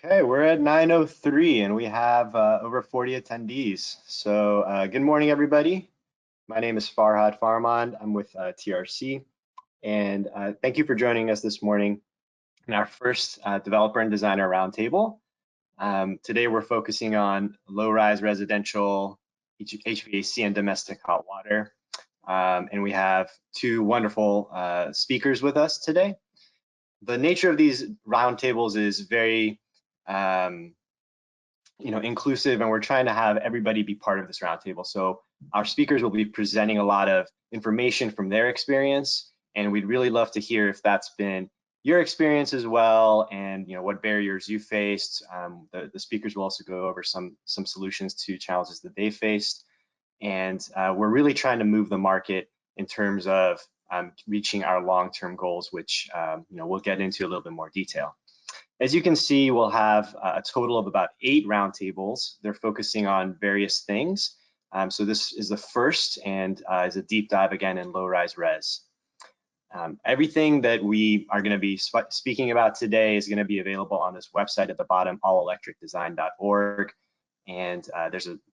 Okay, we're at 9:03 and we have over 40 attendees. So good morning, everybody. My name is Farhad Farman. I'm with TRC, and thank you for joining us this morning in our first Developer and Designer Roundtable. Today we're focusing on low-rise residential HVAC and domestic hot water. And we have two wonderful speakers with us today. The nature of these roundtables is very inclusive, and we're trying to have everybody be part of this roundtable. So our speakers will be presenting a lot of information from their experience, and we'd really love to hear if that's been your experience as well, and what barriers you faced. The speakers will also go over some solutions to challenges that they faced, and we're really trying to move the market in terms of reaching our long-term goals, which we'll get into a little bit more detail. As you can see, we'll have a total of about 8 roundtables. They're focusing on various things. So this is the first, and is a deep dive again in low-rise res. Everything that we are going to be speaking about today is going to be available on this website at the bottom, allelectricdesign.org. And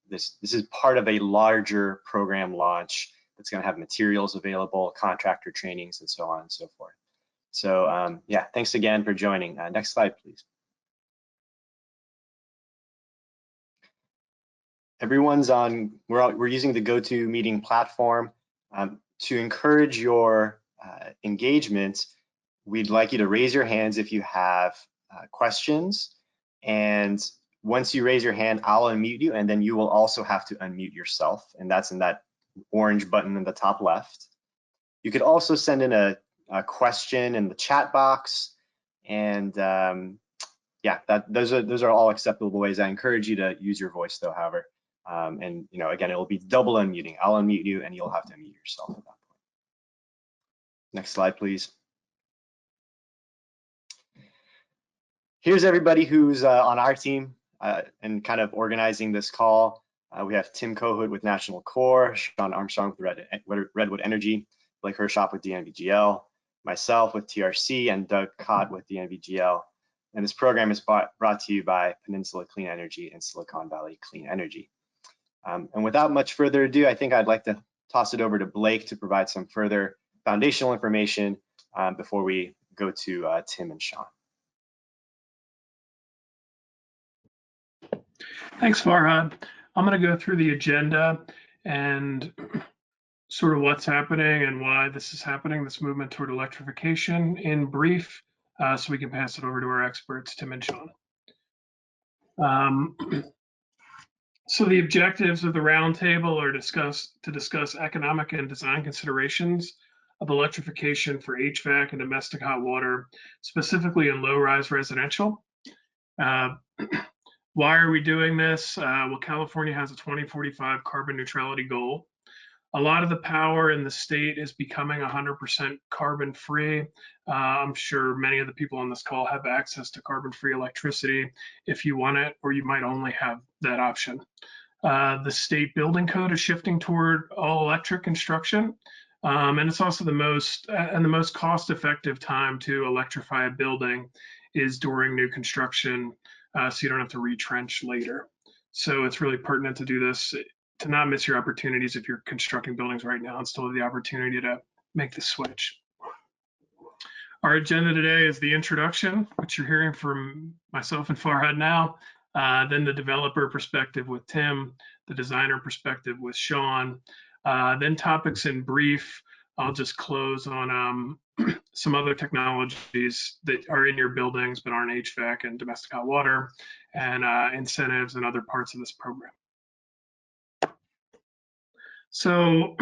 this is part of a larger program launch that's going to have materials available, contractor trainings, and so on and so forth. So yeah, thanks again for joining. Next slide, please. Everyone's on, we're using the GoToMeeting platform. To encourage your engagement, we'd like you to raise your hands if you have questions. And once you raise your hand, I'll unmute you, and then you will also have to unmute yourself. And that's in that orange button in the top left. You could also send in a question in the chat box, and yeah, those are all acceptable ways. I encourage you to use your voice though, however, and again, it will be double unmuting. I'll unmute you and you'll have to unmute yourself at that point. Next slide, please. Here's everybody who's on our team and kind of organizing this call. We have Tim Kohut with National Core, Sean Armstrong with Redwood Energy, Blake Hershop with DNVGL, myself with TRC, and Doug Kohut with DNVGL. And this program is brought to you by Peninsula Clean Energy and Silicon Valley Clean Energy. And without much further ado, I think I'd like to toss it over to Blake to provide some further foundational information before we go to Tim and Sean. Thanks, Farhad. I'm going to go through the agenda and sort of what's happening and why this is happening, this movement toward electrification in brief, so we can pass it over to our experts, Tim and Sean. So the objectives of the roundtable are to discuss economic and design considerations of electrification for HVAC and domestic hot water, specifically in low-rise residential. Why are we doing this? Well, California has a 2045 carbon neutrality goal. A lot of the power in the state is becoming 100% carbon free. I'm sure many of the people on this call have access to carbon free electricity if you want it, or you might only have that option. The state building code is shifting toward all electric construction. And it's also the most cost effective time to electrify a building is during new construction, so you don't have to retrench later. So it's really pertinent to do this, to not miss your opportunities if you're constructing buildings right now and still have the opportunity to make the switch. Our agenda today is the introduction, which you're hearing from myself and Farhad now, then the developer perspective with Tim, the designer perspective with Sean, then topics in brief. I'll just close on some other technologies that are in your buildings but aren't HVAC and domestic hot water, and incentives and other parts of this program. So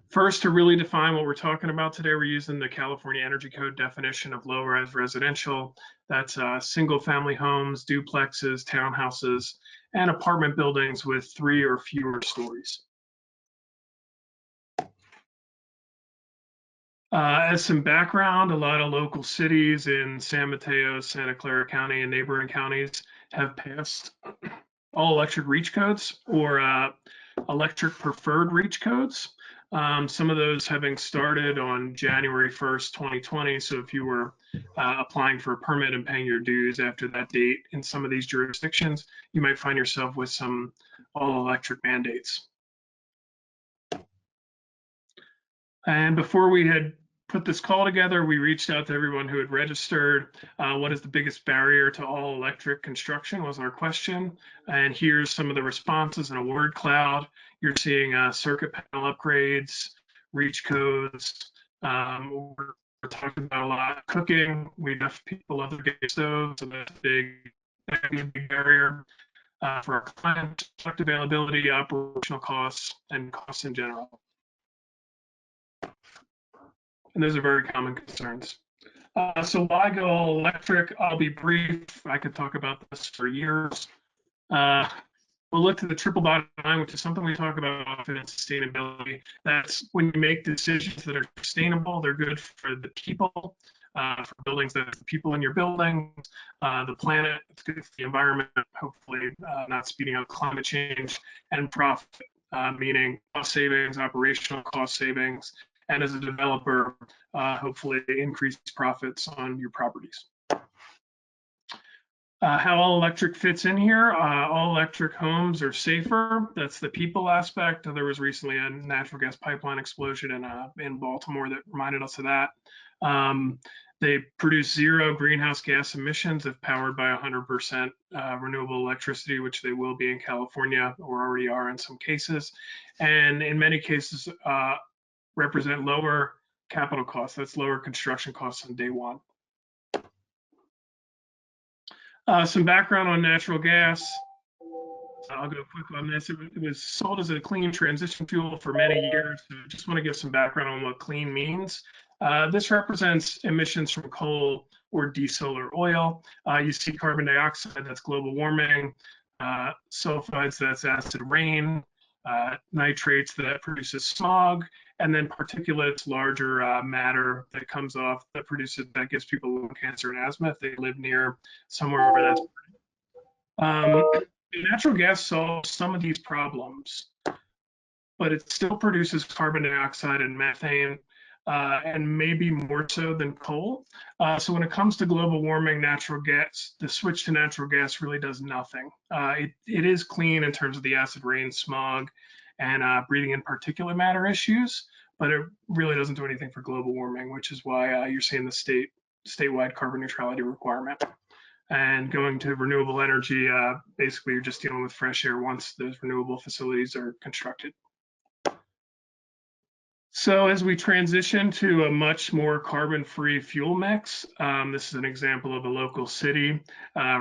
first, to really define what we're talking about today, we're using the California Energy Code definition of low-rise residential. That's single-family homes, duplexes, townhouses, and apartment buildings with 3 or fewer stories. As some background, a lot of local cities in San Mateo, Santa Clara County, and neighboring counties have passed all electric reach codes or electric preferred reach codes. Some of those having started on January 1st, 2020. So if you were applying for a permit and paying your dues after that date in some of these jurisdictions, you might find yourself with some all-electric mandates. And before we had put this call together, we reached out to everyone who had registered. What is the biggest barrier to all electric construction was our question. And here's some of the responses in a word cloud. You're seeing circuit panel upgrades, reach codes. We're talking about a lot. Cooking, we have people love their gas stoves, so that's a big barrier for our clients. Product availability, operational costs, and costs in general. And those are very common concerns. So why go all electric? I'll be brief. I could talk about this for years. We'll look to the triple bottom line, which is something we talk about often in sustainability. That's when you make decisions that are sustainable, they're good for the people, for buildings that the people in your building, the planet, it's good for the environment, hopefully not speeding up climate change, and profit, meaning cost savings, operational cost savings, and as a developer, hopefully increase profits on your properties. How all electric fits in here, all electric homes are safer. That's the people aspect. There was recently a natural gas pipeline explosion in Baltimore that reminded us of that. They produce zero greenhouse gas emissions if powered by 100% renewable electricity, which they will be in California or already are in some cases. And in many cases, represent lower capital costs. That's lower construction costs on day one. Some background on natural gas. I'll go quick on this. It was sold as a clean transition fuel for many years. So just want to give some background on what clean means. This represents emissions from coal or diesel or oil. You see carbon dioxide, that's global warming. Sulfides, that's acid rain. Nitrates, that produces smog, and then particulates, larger matter that comes off that gives people lung cancer and asthma if they live near somewhere where that's. Natural gas solves some of these problems, but it still produces carbon dioxide and methane, and maybe more so than coal. So when it comes to global warming, natural gas, the switch to natural gas really does nothing. It is clean in terms of the acid rain, smog, and breathing in particulate matter issues, but it really doesn't do anything for global warming, which is why you're seeing the statewide carbon neutrality requirement. And going to renewable energy, basically you're just dealing with fresh air once those renewable facilities are constructed. So as we transition to a much more carbon-free fuel mix, this is an example of a local city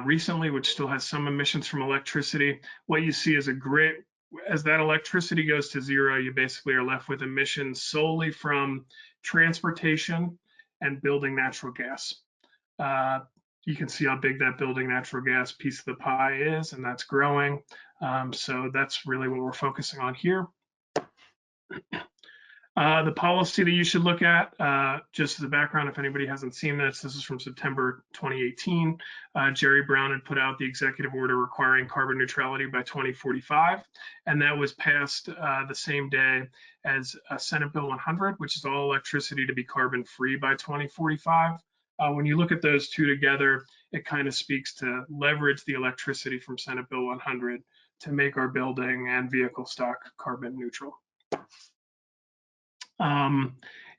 recently, which still has some emissions from electricity. What you see is a grid. As that electricity goes to zero, you basically are left with emissions solely from transportation and building natural gas. You can see how big that building natural gas piece of the pie is, and that's growing. So that's really what we're focusing on here. The policy that you should look at, just as a background, if anybody hasn't seen this is from September 2018. Jerry Brown had put out the executive order requiring carbon neutrality by 2045, and that was passed the same day as Senate Bill 100, which is all electricity to be carbon free by 2045. When you look at those two together, it kind of speaks to leverage the electricity from Senate Bill 100 to make our building and vehicle stock carbon neutral.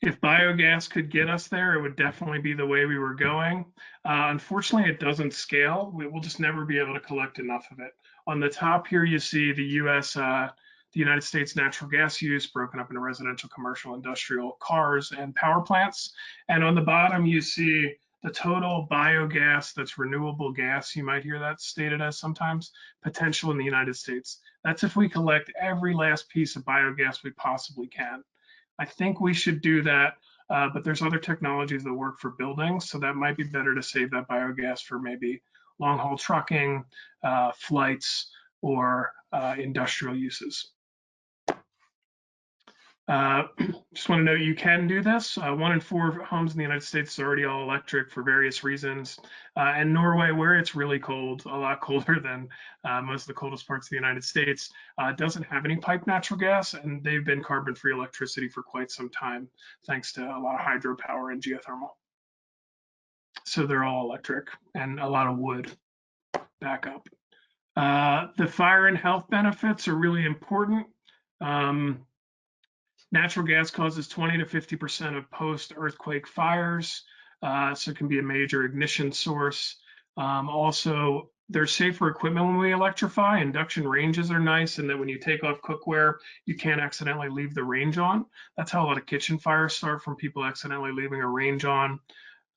If biogas could get us there, it would definitely be the way we were going. Unfortunately, it doesn't scale. We'll just never be able to collect enough of it. On the top here, you see the United States natural gas use broken up into residential, commercial, industrial, cars, and power plants. And on the bottom, you see the total biogas, that's renewable gas, you might hear that stated as sometimes, potential in the United States. That's if we collect every last piece of biogas we possibly can. I think we should do that, but there's other technologies that work for buildings, so that might be better to save that biogas for maybe long-haul trucking, flights, or industrial uses. Just want to note you can do this. 1 in 4 homes in the United States is already all electric for various reasons. And Norway, where it's really cold, a lot colder than most of the coldest parts of the United States, doesn't have any piped natural gas, and they've been carbon-free electricity for quite some time, thanks to a lot of hydropower and geothermal. So they're all electric and a lot of wood backup. The fire and health benefits are really important. Natural gas causes 20 to 50% of post-earthquake fires, so it can be a major ignition source. Also, there's safer equipment when we electrify. Induction ranges are nice, and that when you take off cookware, you can't accidentally leave the range on. That's how a lot of kitchen fires start, from people accidentally leaving a range on.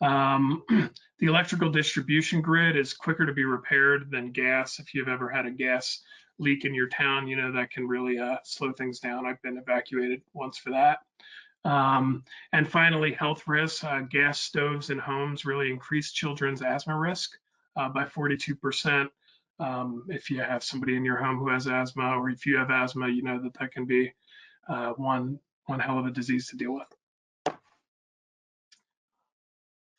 The electrical distribution grid is quicker to be repaired than gas. If you've ever had a gas leak in your town, you know that can really slow things down. I've been evacuated once for that. And finally, health risks. Gas stoves in homes really increase children's asthma risk by 42%. If you have somebody in your home who has asthma, or if you have asthma, you know that that can be one hell of a disease to deal with.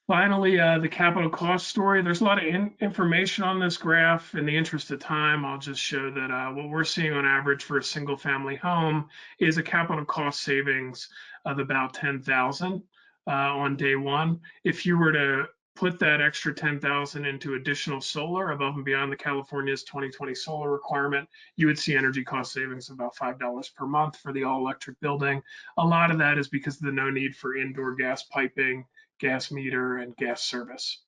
Finally, the capital cost story. There's a lot of information on this graph. In the interest of time, I'll just show that what we're seeing on average for a single family home is a capital cost savings of about $10,000 on day one. If you were to put that extra $10,000 into additional solar above and beyond the California's 2020 solar requirement, you would see energy cost savings of about $5 per month for the all electric building. A lot of that is because of the no need for indoor gas piping, gas meter, and gas service,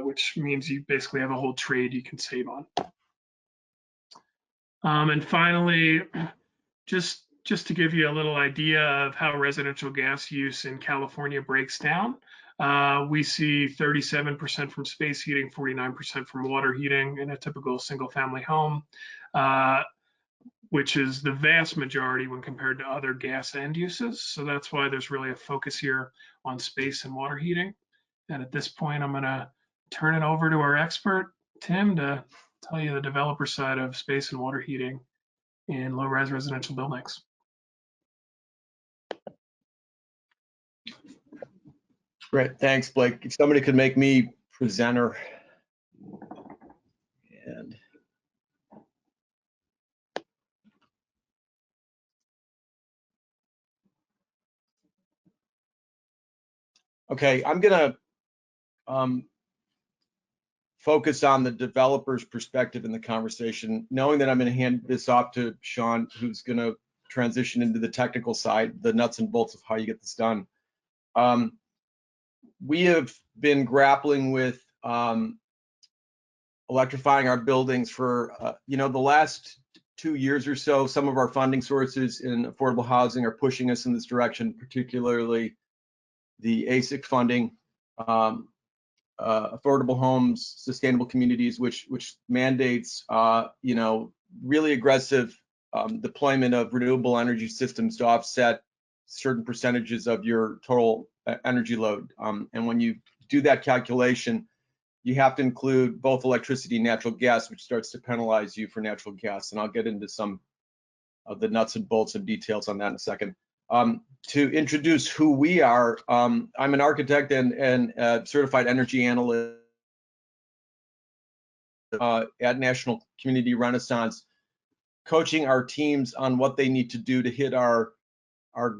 which means you basically have a whole trade you can save on. And finally, just to give you a little idea of how residential gas use in California breaks down, we see 37% from space heating, 49% from water heating in a typical single family home, which is the vast majority when compared to other gas end uses. So that's why there's really a focus here on space and water heating. And at this point, I'm going to turn it over to our expert, Tim, to tell you the developer side of space and water heating in low-rise residential buildings. Great, thanks, Blake. If somebody could make me presenter. And okay, I'm gonna focus on the developer's perspective in the conversation, knowing that I'm gonna hand this off to Sean, who's gonna transition into the technical side, the nuts and bolts of how you get this done. We have been grappling with electrifying our buildings for the last 2 years or so. Some of our funding sources in affordable housing are pushing us in this direction, particularly the ASIC funding, affordable homes, sustainable communities, which mandates really aggressive deployment of renewable energy systems to offset certain percentages of your total energy load. And when you do that calculation, you have to include both electricity and natural gas, which starts to penalize you for natural gas. And I'll get into some of the nuts and bolts and details on that in a second. To introduce who we are, I'm an architect and certified energy analyst at National Community Renaissance, coaching our teams on what they need to do to hit our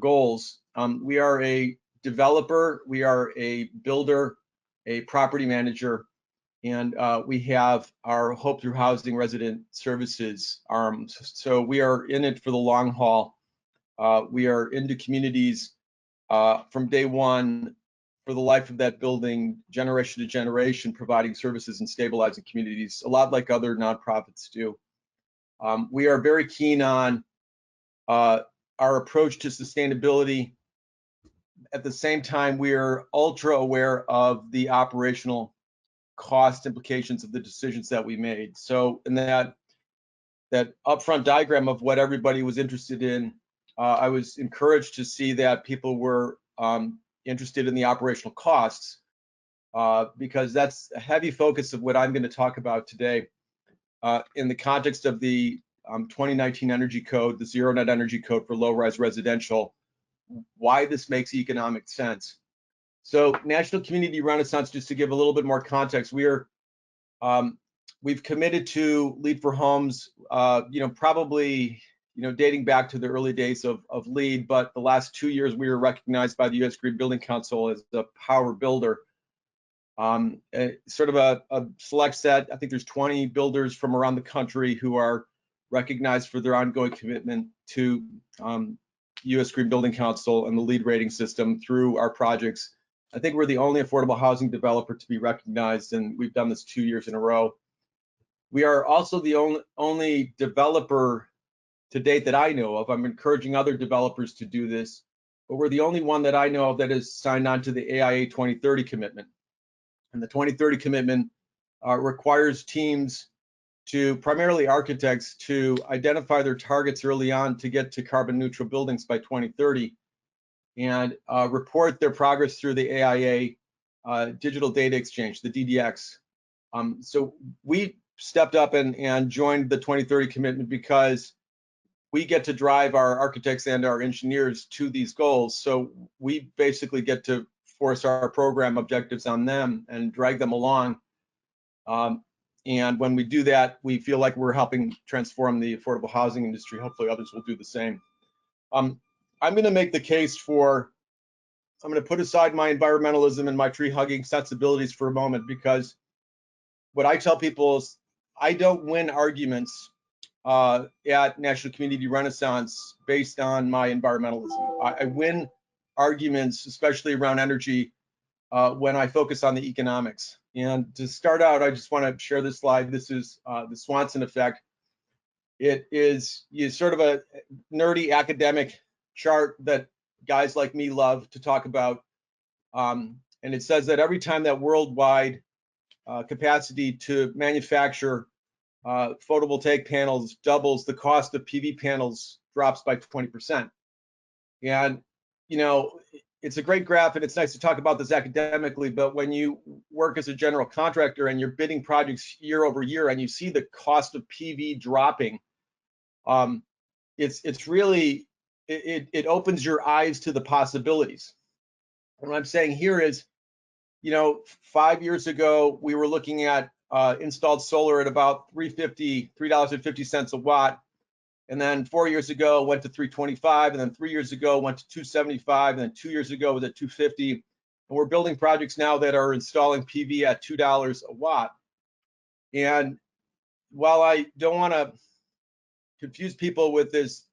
goals. We are a developer, we are a builder, a property manager, and we have our Hope Through Housing resident services arms. So we are in it for the long haul. We are into communities from day one for the life of that building, generation to generation, providing services and stabilizing communities, a lot like other nonprofits do. We are very keen on our approach to sustainability. At the same time, we are ultra aware of the operational cost implications of the decisions that we made. So in that upfront diagram of what everybody was interested in, I was encouraged to see that people were interested in the operational costs, because that's a heavy focus of what I'm going to talk about today in the context of the 2019 Energy Code, the Zero Net Energy Code for low-rise residential. why this makes economic sense. So National Community Renaissance, just to give a little bit more context, we've committed to LEED for Homes, probably, dating back to the early days of LEED, but the last 2 years we were recognized by the U.S. Green Building Council as the power builder. Sort of a select set. I think there's 20 builders from around the country who are recognized for their ongoing commitment to U.S. Green Building Council and the LEED rating system through our projects. I think we're the only affordable housing developer to be recognized, and we've done this 2 years in a row. We are also the only developer to date that I know of. I'm encouraging other developers to do this, but we're the only one that I know of that has signed on to the AIA 2030 commitment. And the 2030 commitment requires teams to, primarily architects, to identify their targets early on to get to carbon neutral buildings by 2030 and report their progress through the AIA Digital Data Exchange, the DDX. So we stepped up and joined the 2030 commitment because we get to drive our architects and our engineers to these goals. So we basically get to force our program objectives on them and drag them along. And when we do that, we feel like we're helping transform the affordable housing industry. Hopefully others will do the same. I'm going to make the case for, I'm going to put aside my environmentalism and my tree hugging sensibilities for a moment, because what I tell people is I don't win arguments at National Community Renaissance based on my environmentalism. I win arguments, especially around energy, when I focus on the economics. And to start out, I just want to share this slide. This is the Swanson effect. It is sort of a nerdy academic chart that guys like me love to talk about. And it says that every time that worldwide capacity to manufacture photovoltaic panels doubles, the cost of PV panels drops by 20%. And, it's a great graph, and it's nice to talk about this academically, but when you work as a general contractor and you're bidding projects year over year and you see the cost of PV dropping, it's really, it opens your eyes to the possibilities. And what I'm saying here is, 5 years ago, we were looking at installed solar at about $3.50 a watt. And then 4 years ago, went to $3.25, and then 3 years ago, went to $2.75, and then 2 years ago was at $2.50. And we're building projects now that are installing PV at $2 a watt. And while I don't want to confuse people with this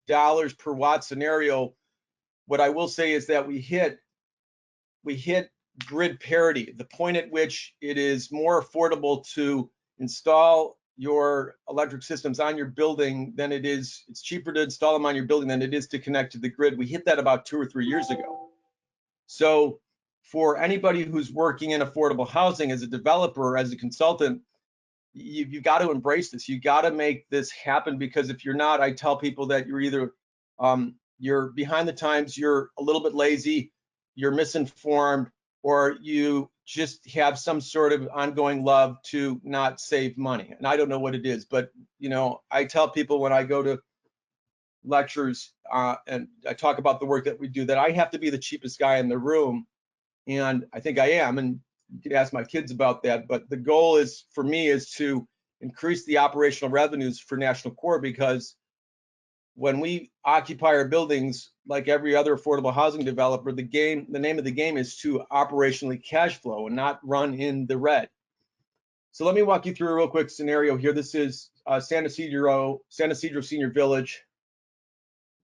dollars per watt scenario, what I will say is that we hit grid parity, the point at which it is more affordable to install your electric systems on your building than it's cheaper to install them on your building than it is to connect to the grid. We hit that about 2 or 3 years ago. So for anybody who's working in affordable housing as a developer, as a consultant, you've got to embrace this. You got to make this happen, because if you're not, I tell people that you're either you're behind the times, you're a little bit lazy, you're misinformed, or you just have some sort of ongoing love to not save money. And I don't know what it is, but I tell people when I go to lectures and I talk about the work that we do, that I have to be the cheapest guy in the room. And I think I am, and you can ask my kids about that. But the goal is, for me, is to increase the operational revenues for National Core, because when we occupy our buildings, like every other affordable housing developer, the name of the game is to operationally cash flow and not run in the red. So let me walk you through a real quick scenario here. This is San Isidro Senior Village,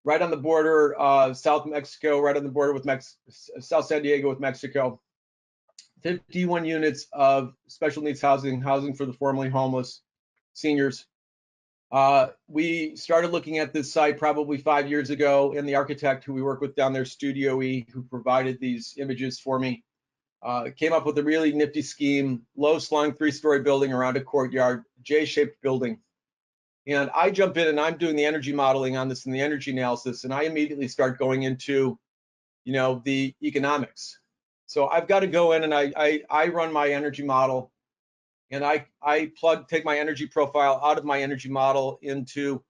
right on the border, South Mexico, right on the border with South San Diego with Mexico. 51 units of special needs housing for the formerly homeless seniors. We started looking at this site probably 5 years ago, and the architect who we work with down there, Studio E, who provided these images for me, came up with a really nifty scheme, low-slung 3-story building around a courtyard, J-shaped building. And I jump in and I'm doing the energy modeling on this and the energy analysis, and I immediately start going into, the economics. So I've got to go in and I run my energy model, and I take my energy profile out of my energy model into,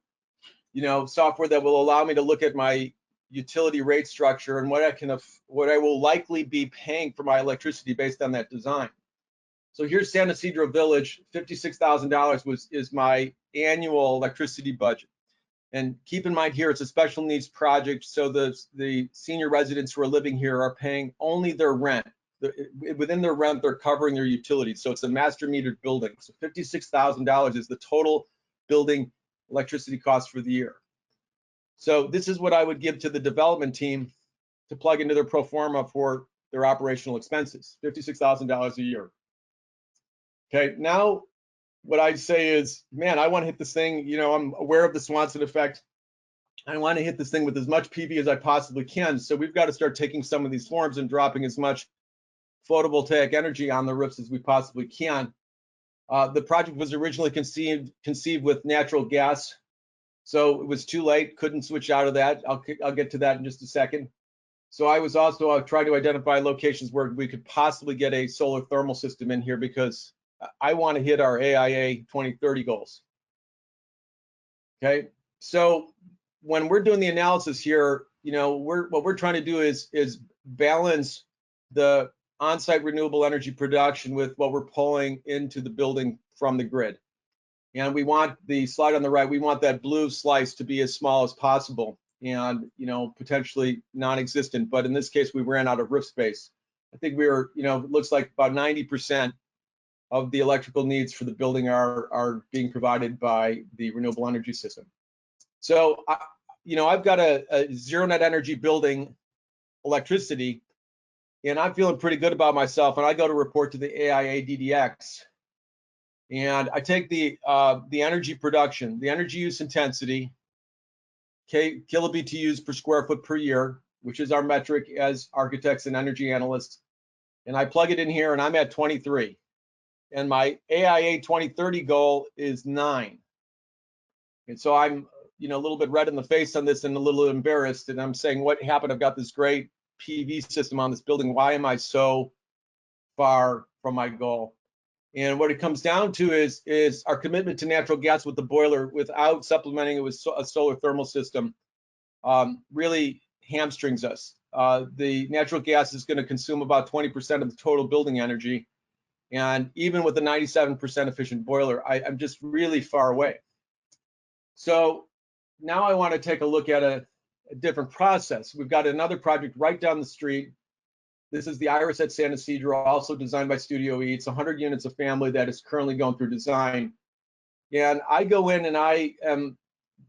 software that will allow me to look at my, utility rate structure and what I will likely be paying for my electricity based on that design. So here's San Ysidro Village. $56,000 is my annual electricity budget. And keep in mind here, it's a special needs project, so the senior residents who are living here are paying only their rent. Within their rent, they're covering their utilities. So it's a master metered building. So $56,000 is the total building electricity cost for the year. So this is what I would give to the development team to plug into their pro forma for their operational expenses, $56,000 a year. Okay, now what I'd say is, man, I want to hit this thing, you know, I'm aware of the Swanson effect. I want to hit this thing with as much PV as I possibly can. So we've got to start taking some of these forms and dropping as much photovoltaic energy on the roofs as we possibly can. The project was originally conceived with natural gas, so it was too late, couldn't switch out of that. I'll get to that in just a second. So I was also trying to identify locations where we could possibly get a solar thermal system in here because I want to hit our AIA 2030 goals. Okay, so when we're doing the analysis here, you know, what we're trying to do is balance the on-site renewable energy production with what we're pulling into the building from the grid. And we want the slide on the right, we want that blue slice to be as small as possible and, you know, potentially non-existent. But in this case, we ran out of roof space. I think we were, you know, it looks like about 90% of the electrical needs for the building are being provided by the renewable energy system. So, you know, I've got a zero net energy building electricity, and I'm feeling pretty good about myself. And I go to report to the AIA DDX, and I take the energy production, the energy use intensity, kilobTUs per square foot per year, which is our metric as architects and energy analysts, and I plug it in here, and I'm at 23. And my AIA 2030 goal is 9. And so I'm, you know, a little bit red in the face on this and a little embarrassed. And I'm saying, what happened? I've got this great PV system on this building. Why am I so far from my goal? And what it comes down to is our commitment to natural gas with the boiler without supplementing it with a solar thermal system really hamstrings us. The natural gas is going to consume about 20% of the total building energy. And even with a 97% efficient boiler, I'm just really far away. So now I want to take a look at a different process. We've got another project right down the street. This is the Iris at San Ysidro, also designed by Studio E. It's 100 units of family that is currently going through design. And I go in and I am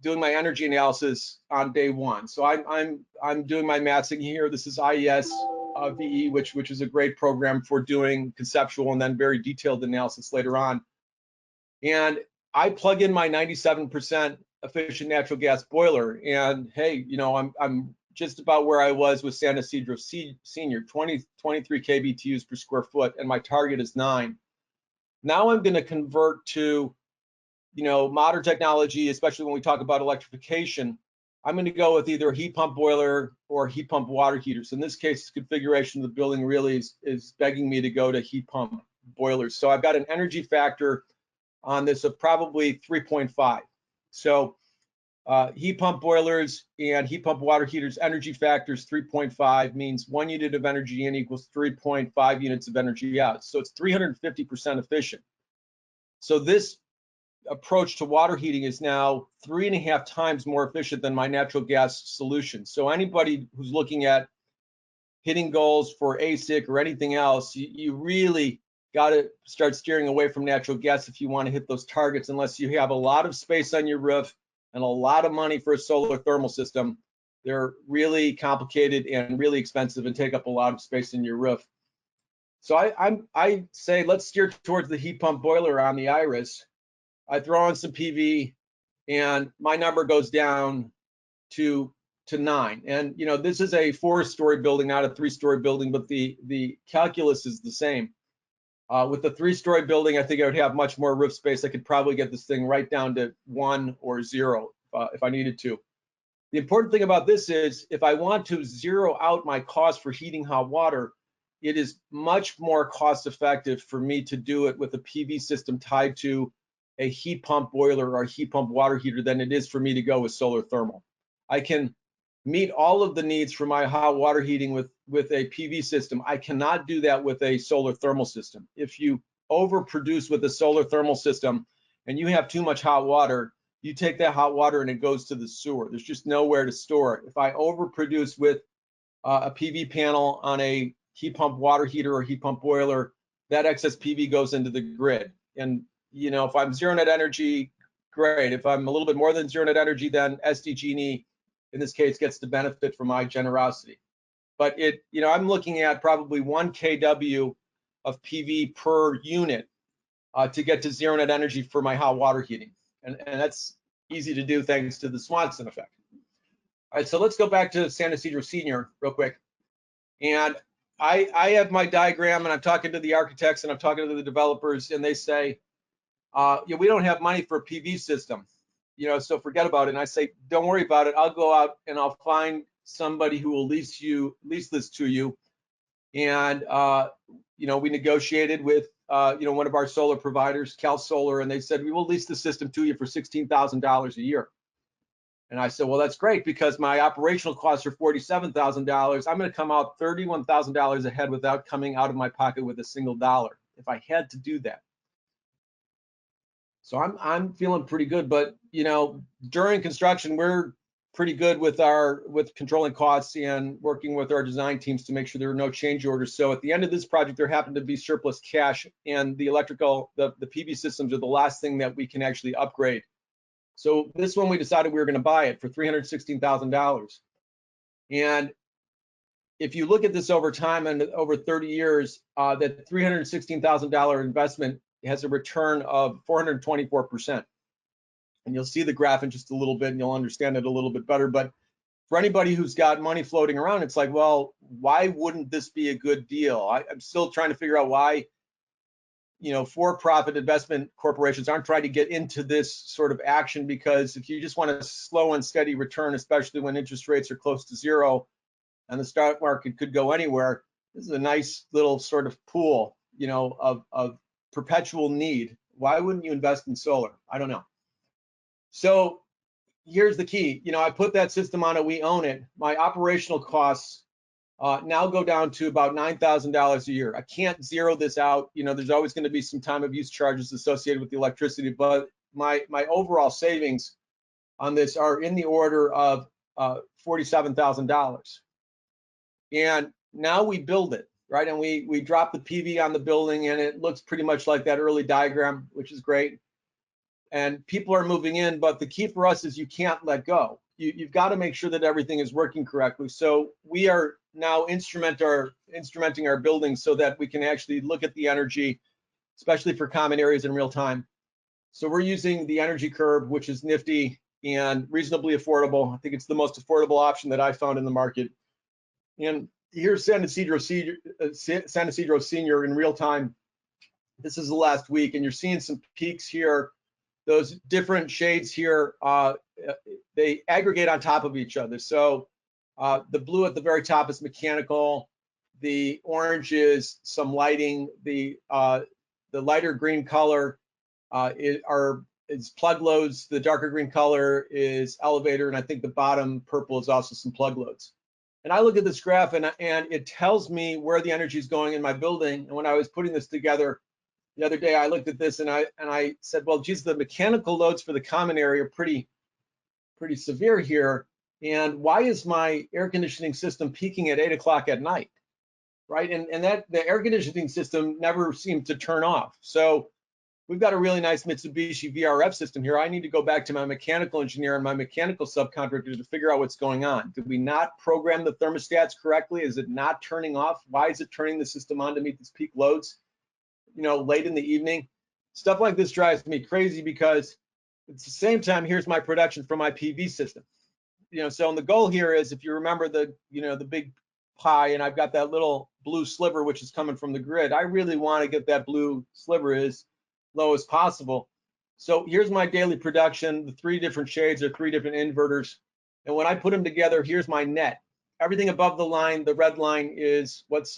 doing my energy analysis on day one. So I'm doing my mathing here. This is IES VE, which is a great program for doing conceptual and then very detailed analysis later on. And I plug in my 97% efficient natural gas boiler, and hey, you know, I'm just about where I was with San Ysidro Senior, 23 kBTUs per square foot, and my target is 9. Now I'm going to convert to, you know, modern technology, especially when we talk about electrification. I'm going to go with either a heat pump boiler or heat pump water heaters. In this case, the configuration of the building really is begging me to go to heat pump boilers. So I've got an energy factor on this of probably 3.5. So heat pump boilers and heat pump water heaters energy factors 3.5 means 1 unit of energy in equals 3.5 units of energy out. So it's 350% efficient. So this approach to water heating is now 3.5 times more efficient than my natural gas solution. So anybody who's looking at hitting goals for ASIC or anything else, you really got to start steering away from natural gas if you want to hit those targets, unless you have a lot of space on your roof and a lot of money for a solar thermal system. They're really complicated and really expensive and take up a lot of space in your roof. So I say let's steer towards the heat pump boiler on the Iris. I throw on some PV and my number goes down to 9. And you know, this is a 4-story building, not a 3-story building, but the calculus is the same. With the 3-story building, I think I would have much more roof space. I could probably get this thing right down to 1 or 0 if I needed to. The important thing about this is if I want to zero out my cost for heating hot water, it is much more cost effective for me to do it with a PV system tied to a heat pump boiler or a heat pump water heater than it is for me to go with solar thermal. I can meet all of the needs for my hot water heating with a PV system. I cannot do that with a solar thermal system. If you overproduce with a solar thermal system and you have too much hot water, you take that hot water and it goes to the sewer. There's just nowhere to store it. If I overproduce with a PV panel on a heat pump water heater or heat pump boiler, that excess PV goes into the grid. And you know, if I'm zero net energy, great. If I'm a little bit more than zero net energy, then SDG&E in this case gets the benefit from my generosity. But you know, I'm looking at probably 1 kW of PV per unit to get to zero net energy for my hot water heating. And that's easy to do thanks to the Swanson effect. All right, so let's go back to San Ysidro Senior real quick. And I have my diagram, and I'm talking to the architects and I'm talking to the developers, and they say, yeah, we don't have money for a PV system, you know, so forget about it. And I say, don't worry about it. I'll go out and I'll find somebody who will lease this to you. And you know, we negotiated with you know, one of our solar providers, Cal Solar, and they said we will lease the system to you for $16,000 a year. And I said, well, that's great because my operational costs are $47,000. I'm going to come out $31,000 ahead without coming out of my pocket with a single dollar if I had to do that. So I'm feeling pretty good, but you know, during construction, we're pretty good with controlling costs and working with our design teams to make sure there are no change orders. So at the end of this project, there happened to be surplus cash, and the PV systems are the last thing that we can actually upgrade. So this one, we decided we were going to buy it for $316,000. And if you look at this over time and over 30 years, that $316,000 investment has a return of 424%. And you'll see the graph in just a little bit and you'll understand it a little bit better. But for anybody who's got money floating around, it's like, well, why wouldn't this be a good deal? I'm still trying to figure out why, you know, for-profit investment corporations aren't trying to get into this sort of action, because if you just want a slow and steady return, especially when interest rates are close to zero and the stock market could go anywhere, this is a nice little sort of pool, you know, of perpetual need. Why wouldn't you invest in solar? I don't know. So here's the key. You know, I put that system on it, we own it. My operational costs now go down to about $9,000 a year. I can't zero this out. You know, there's always going to be some time of use charges associated with the electricity, but my overall savings on this are in the order of $47,000. And now we build it, right? And we drop the PV on the building, and it looks pretty much like that early diagram, which is great. And people are moving in, but the key for us is you can't let go. You've got to make sure that everything is working correctly. So we are now instrumenting our buildings so that we can actually look at the energy, especially for common areas in real time. So we're using the energy curve, which is nifty and reasonably affordable. I think it's the most affordable option that I found in the market. And here's San Ysidro Senior in real time. This is the last week, and you're seeing some peaks here. Those different shades here, they aggregate on top of each other. So the blue at the very top is mechanical. The orange is some lighting. The lighter green color is plug loads. The darker green color is elevator, and I think the bottom purple is also some plug loads. And I look at this graph, and it tells me where the energy is going in my building. And when I was putting this together the other day, I looked at this and I said, well, geez, the mechanical loads for the common area are pretty severe here. And why is my air conditioning system peaking at 8 o'clock at night, right? And that the air conditioning system never seemed to turn off. So we've got a really nice Mitsubishi VRF system here. I need to go back to my mechanical engineer and my mechanical subcontractor to figure out what's going on. Did we not program the thermostats correctly? Is it not turning off? Why is it turning the system on to meet these peak loads, you know, late in the evening? Stuff like this drives me crazy because at the same time, here's my production from my PV system. You know, so and the goal here is, if you remember the big pie, and I've got that little blue sliver which is coming from the grid, I really want to get that blue sliver as low as possible. So here's my daily production. The 3 different shades are 3 different inverters, and when I put them together, here's my net. Everything above the line, the red line, is what's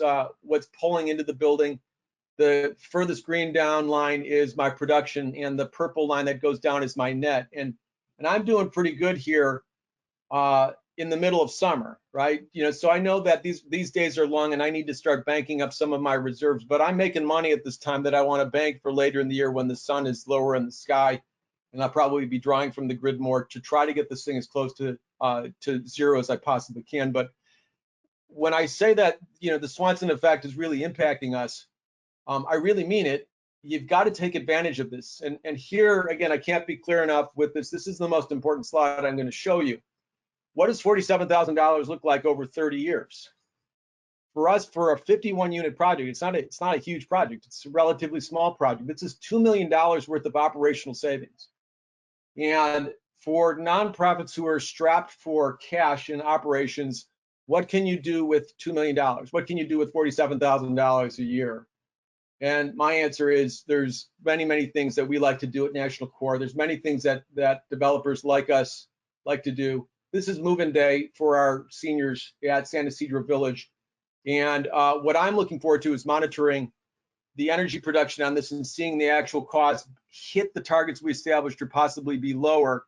pulling into the building. The furthest green down line is my production, and the purple line that goes down is my net. And I'm doing pretty good here in the middle of summer, right? So I know that these days are long and I need to start banking up some of my reserves, but I'm making money at this time that I want to bank for later in the year when the sun is lower in the sky, and I'll probably be drawing from the grid more to try to get this thing as close to zero as I possibly can. But when I say that, the Swanson effect is really impacting us, I really mean it. You've got to take advantage of this. And here, again, I can't be clear enough with this. This is the most important slide I'm going to show you. What does $47,000 look like over 30 years? For us, for a 51 unit project, it's not a huge project. It's a relatively small project. This is $2 million worth of operational savings. And for nonprofits who are strapped for cash in operations, what can you do with $2 million? What can you do with $47,000 a year? And my answer is there's many, many things that we like to do at National Core. There's many things that developers like us like to do. This is move-in day for our seniors at San Ysidro Village. And what I'm looking forward to is monitoring the energy production on this and seeing the actual cost hit the targets we established or possibly be lower,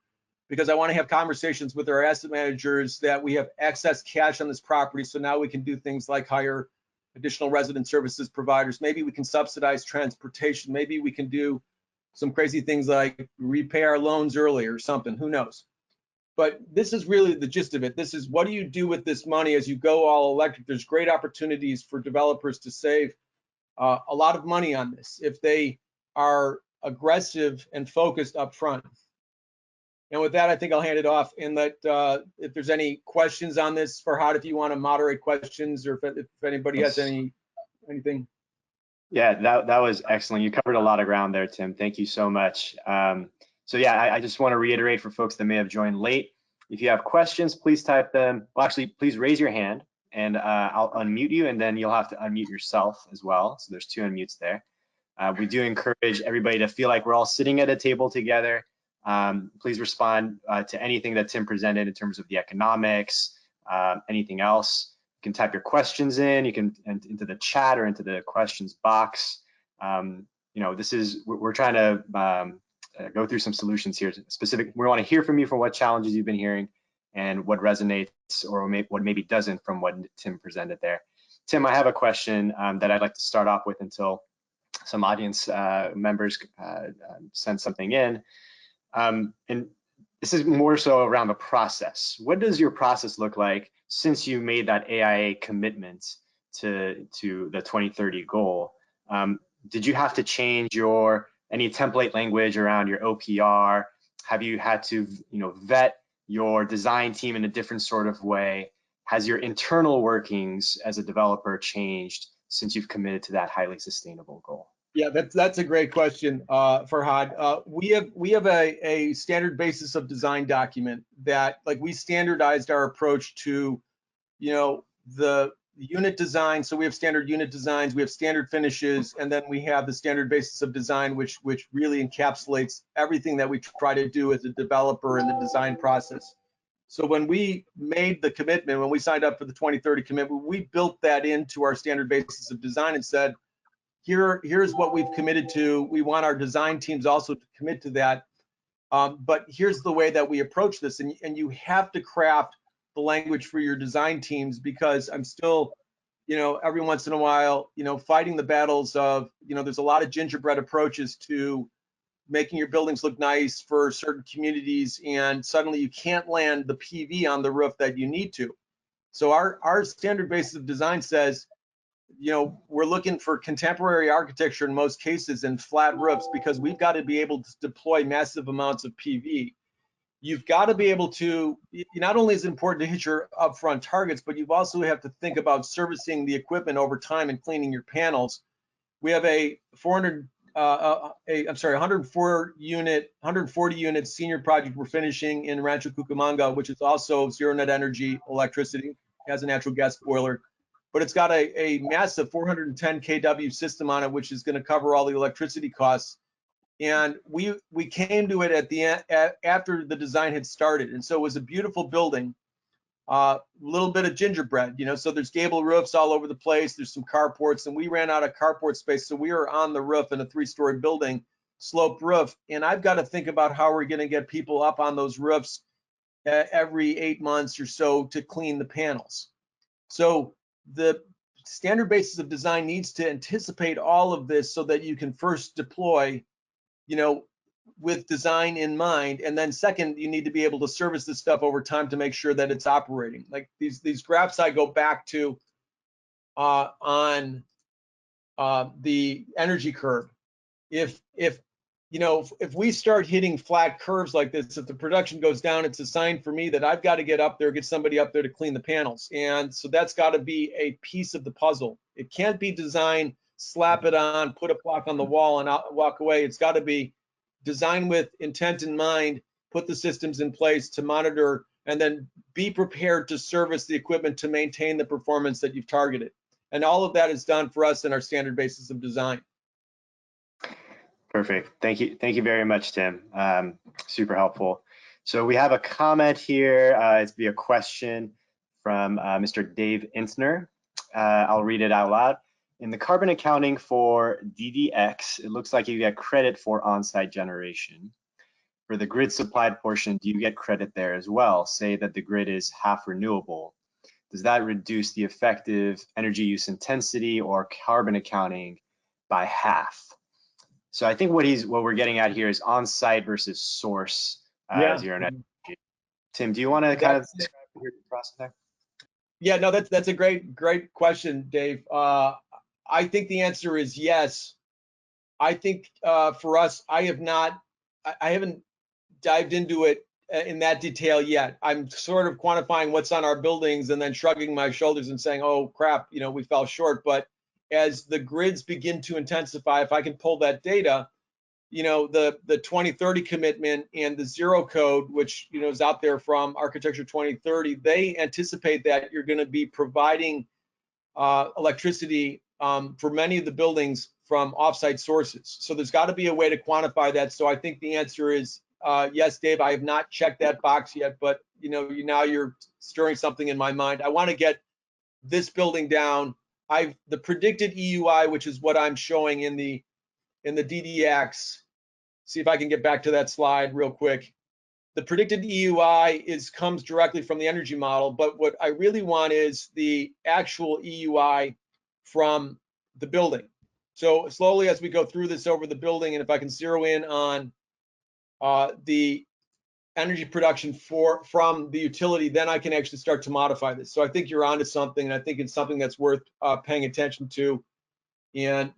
because I want to have conversations with our asset managers that we have excess cash on this property. So now we can do things like hire additional resident services providers. Maybe we can subsidize transportation. Maybe we can do some crazy things like repay our loans early or something, who knows? But this is really the gist of it. This is, what do you do with this money as you go all electric? There's great opportunities for developers to save a lot of money on this if they are aggressive and focused up front. And with that, I think I'll hand it off and let, if there's any questions on this, Farhad, if you want to moderate questions, or if anybody has anything. Yeah, that was excellent. You covered a lot of ground there, Tim. Thank you so much. So yeah, I just want to reiterate for folks that may have joined late, if you have questions, please type them. Well, actually, please raise your hand and I'll unmute you, and then you'll have to unmute yourself as well. So there's 2 unmutes there. We do encourage everybody to feel like we're all sitting at a table together. Please respond to anything that Tim presented in terms of the economics, anything else. You can type your questions in, you can into the chat or into the questions box. We're trying to go through some solutions here. We want to hear from you for what challenges you've been hearing and what resonates or what maybe doesn't from what Tim presented there. Tim, I have a question that I'd like to start off with until some audience members send something in. And this is more so around the process. What does your process look like since you made that AIA commitment to the 2030 goal? Did you have to change any template language around your OPR? Have you had to vet your design team in a different sort of way? Has your internal workings as a developer changed since you've committed to that highly sustainable goal? Yeah, that's a great question, Farhad. We have a standard basis of design document that, like, we standardized our approach to, the unit design. So we have standard unit designs, we have standard finishes, and then we have the standard basis of design, which really encapsulates everything that we try to do as a developer in the design process. So when we made the commitment, when we signed up for the 2030 commitment, we built that into our standard basis of design and said, here's what we've committed to. We want our design teams also to commit to that. But here's the way that we approach this. And you have to craft the language for your design teams, because I'm still, every once in a while, fighting the battles of, there's a lot of gingerbread approaches to making your buildings look nice for certain communities, and suddenly you can't land the PV on the roof that you need to. So our standard basis of design says, we're looking for contemporary architecture in most cases and flat roofs, because we've got to be able to deploy massive amounts of PV. You've got to be able to, not only is it important to hit your upfront targets, but you've also have to think about servicing the equipment over time and cleaning your panels. We have a 140 unit senior project we're finishing in Rancho Cucamonga, which is also zero net energy electricity, has a natural gas boiler, but it's got a massive 410 kW system on it, which is going to cover all the electricity costs. And we came to it at the end, after the design had started, and so it was a beautiful building. Little bit of gingerbread, so there's gable roofs all over the place. There's some carports, and we ran out of carport space, so we were on the roof in a 3-story building, sloped roof. And I've got to think about how we're going to get people up on those roofs every 8 months or so to clean the panels. So the standard basis of design needs to anticipate all of this so that you can first deploy, with design in mind, and then second, you need to be able to service this stuff over time to make sure that it's operating. Like these graphs I go back to on the energy curve. If we start hitting flat curves like this, if the production goes down, it's a sign for me that I've got to get up there, get somebody up there to clean the panels. And so that's got to be a piece of the puzzle. It can't be design, slap it on, put a plaque on the wall and walk away. It's got to be design with intent in mind, put the systems in place to monitor, and then be prepared to service the equipment to maintain the performance that you've targeted. And all of that is done for us in our standard basis of design. Perfect. Thank you. Thank you very much, Tim. Super helpful. So we have a comment here. It's be a question from Mr. Dave Insner. I'll read it out loud. In the carbon accounting for DDX, it looks like you get credit for on-site generation. For the grid supplied portion, do you get credit there as well? Say that the grid is half renewable. Does that reduce the effective energy use intensity or carbon accounting by half? So I think what we're getting at here is on-site versus source zero energy. Tim, do you want to kind of describe your process there? Yeah, no, that's a great question, Dave. I think the answer is yes. I think for us, I haven't dived into it in that detail yet. I'm sort of quantifying what's on our buildings and then shrugging my shoulders and saying, oh crap, we fell short. But as the grids begin to intensify, if I can pull that data, the 2030 commitment and the zero code, which is out there from Architecture 2030, they anticipate that you're going to be providing electricity for mmany of the buildings from offsite sources. So there's got to be a way to quantify that. So I think the answer is yes, Dave. I have not checked that box yet, but now you're stirring something in my mind. I want to get this building down. The predicted EUI, which is what I'm showing in the DDX. See if I can get back to that slide real quick. The predicted EUI comes directly from the energy model, but what I really want is the actual EUI from the building. So slowly as we go through this over the building, and if I can zero in on the energy production from the utility, then I can actually start to modify this. So I think you're onto something, and I think it's something that's worth paying attention to. And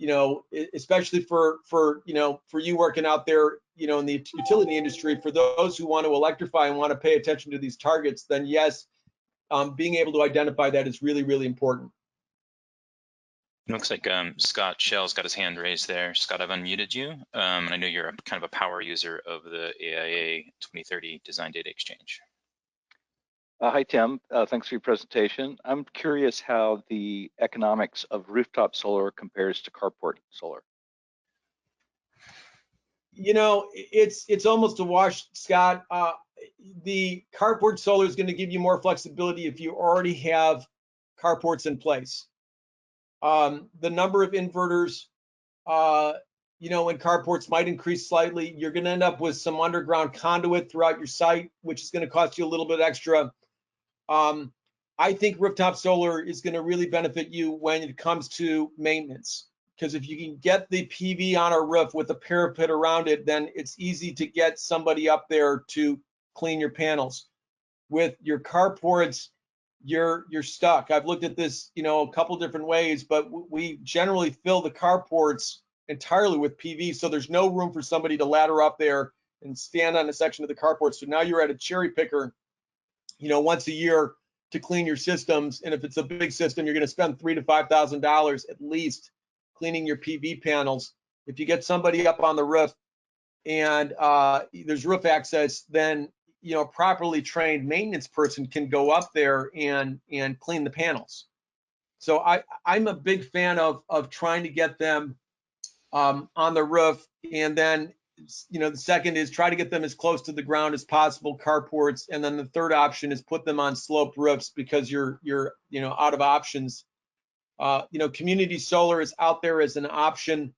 especially for you working out there, in the utility industry, for those who want to electrify and want to pay attention to these targets, then yes, being able to identify that is really, really important. It looks like Scott Shell's got his hand raised there. Scott, I've unmuted you, and I know you're kind of a power user of the AIA 2030 Design Data Exchange. Hi, Tim. Thanks for your presentation. I'm curious how the economics of rooftop solar compares to carport solar. It's almost a wash, Scott. The carport solar is going to give you more flexibility if you already have carports in place. The number of inverters, in carports might increase slightly. You're going to end up with some underground conduit throughout your site, which is going to cost you a little bit extra. I think rooftop solar is going to really benefit you when it comes to maintenance, because if you can get the PV on a roof with a parapet around it, then it's easy to get somebody up there to clean your panels. With your carports, you're stuck. I've looked at this, a couple different ways, but we generally fill the carports entirely with PV, so there's no room for somebody to ladder up there and stand on a section of the carport. So now you're at a cherry picker, once a year to clean your systems. And if it's a big system, you're going to spend $3,000 to $5,000 at least cleaning your PV panels. If you get somebody up on the roof and there's roof access, then properly trained maintenance person can go up there and clean the panels. So I'm a big fan of trying to get them on the roof, and then the second is try to get them as close to the ground as possible, carports, and then the third option is put them on sloped roofs because you're out of options. Community solar is out there as an option.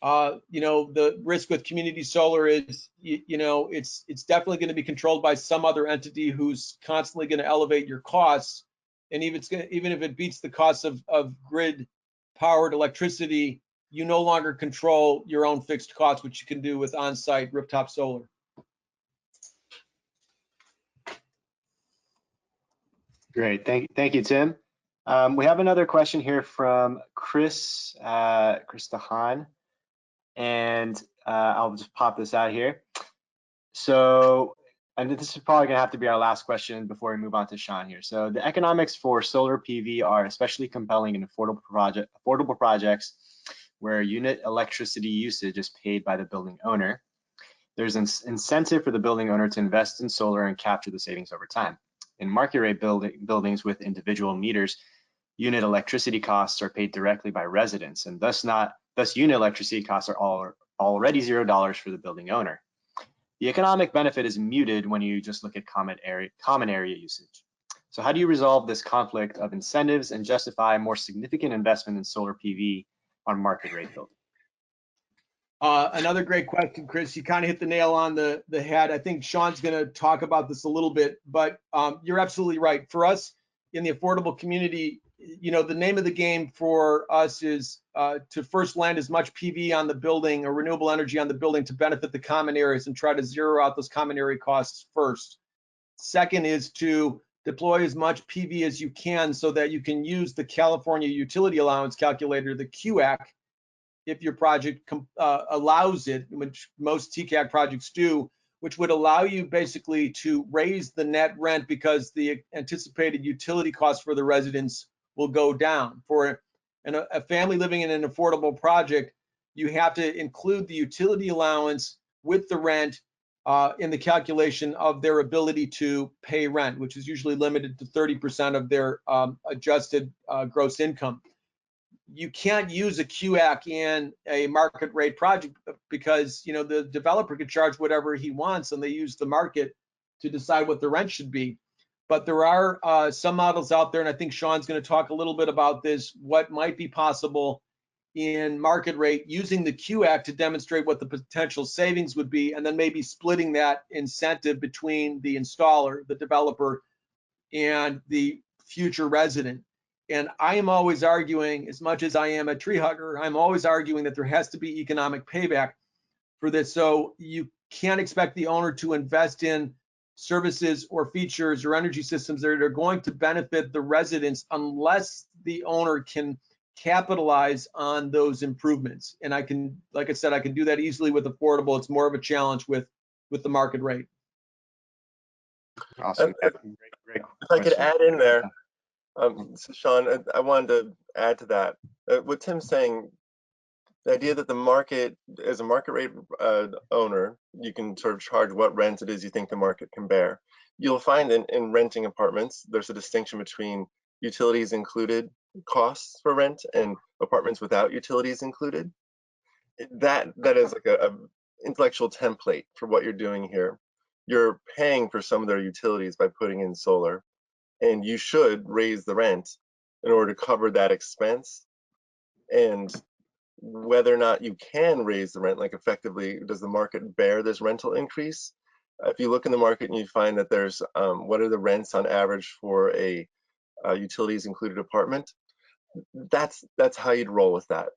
You know, the risk with community solar is, you know, it's definitely going to be controlled by some other entity who's constantly going to elevate your costs. And even if it beats the cost of grid powered electricity, you no longer control your own fixed costs, which you can do with on-site rooftop solar. Great, thank you, Tim. We have another question here from Chris DeHaan, and I'll just pop this out here. So, and this is probably gonna have to be our last question before we move on to Sean here. So the economics for solar PV are especially compelling in affordable projects where unit electricity usage is paid by the building owner. There's an incentive for the building owner to invest in solar and capture the savings over time. In market rate buildings with individual meters, unit electricity costs are paid directly by residents, and thus unit electricity costs are already $0 for the building owner. The economic benefit is muted when you just look at common area usage. So how do you resolve this conflict of incentives and justify more significant investment in solar PV on market rate buildings? Another great question, Chris. You kind of hit the nail on the head. I think Sean's going to talk about this a little bit, but you're absolutely right. For us in the affordable community, you know, the name of the game for us is to first land as much PV on the building or renewable energy on the building to benefit the common areas and try to zero out those common area costs first. Second is to deploy as much PV as you can so that you can use the California Utility Allowance Calculator, the QAC, if your project allows it, which most TCAC projects do, which would allow you basically to raise the net rent because the anticipated utility costs for the residents will go down. For a family living in an affordable project, you have to include the utility allowance with the rent in the calculation of their ability to pay rent, which is usually limited to 30% of their adjusted gross income. You can't use a QAC in a market rate project because, you know, the developer could charge whatever he wants and they use the market to decide what the rent should be. But there are some models out there, and I think Sean's going to talk a little bit about this, what might be possible in market rate using the QAC to demonstrate what the potential savings would be, and then maybe splitting that incentive between the installer, the developer, and the future resident. And I am always arguing, as much as I am a tree hugger, I'm always arguing that there has to be economic payback for this. So you can't expect the owner to invest in services or features or energy systems that are going to benefit the residents unless the owner can capitalize on those improvements. And I can, like I said, I can do that easily with affordable. It's more of a challenge with the market rate. Awesome. Great if I could add in there, so Sean, I wanted to add to that. What Tim's saying, the idea that the market, as a market rate owner, you can sort of charge what rent it is you think the market can bear. You'll find in renting apartments, there's a distinction between utilities included costs for rent and apartments without utilities included. That is like a intellectual template for what you're doing here. You're paying for some of their utilities by putting in solar, and you should raise the rent in order to cover that expense. And whether or not you can raise the rent, like effectively, does the market bear this rental increase? If you look in the market and you find that there's, what are the rents on average for a utilities included apartment? That's how you'd roll with that.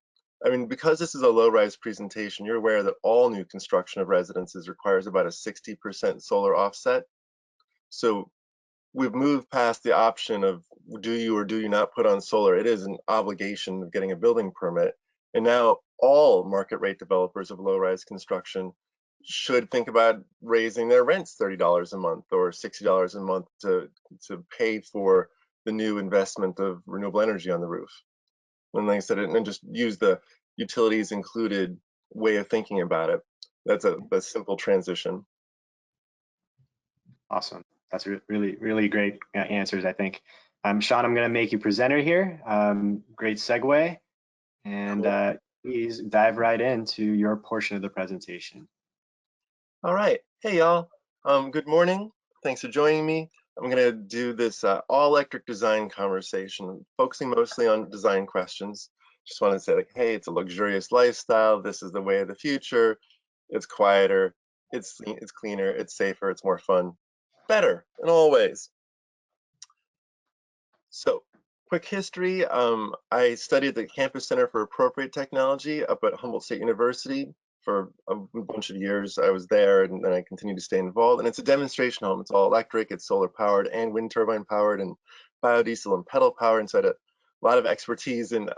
I mean, because this is a low-rise presentation, you're aware that all new construction of residences requires about a 60% solar offset. So we've moved past the option of do you or do you not put on solar. It is an obligation of getting a building permit. And now all market rate developers of low-rise construction should think about raising their rents $30 a month or $60 a month to pay for the new investment of renewable energy on the roof. And like I said, and just use the utilities included way of thinking about it. That's a simple transition. Awesome. That's really great answers, I think. Sean, I'm going to make you presenter here. Great segue. And cool. Please dive right into your portion of the presentation. All right. Hey, y'all. Good morning. Thanks for joining me. I'm going to do this all-electric design conversation, focusing mostly on design questions. just want to say like, hey, it's a luxurious lifestyle. This is the way of the future. It's quieter, it's cleaner, it's safer, it's more fun, better in all ways. So, quick history. I studied at the Campus Center for Appropriate Technology up at Humboldt State University for a bunch of years. I was there, and then I continued to stay involved. And it's a demonstration home. It's all electric, it's solar powered and wind turbine powered and biodiesel and pedal powered. And so I had a lot of expertise in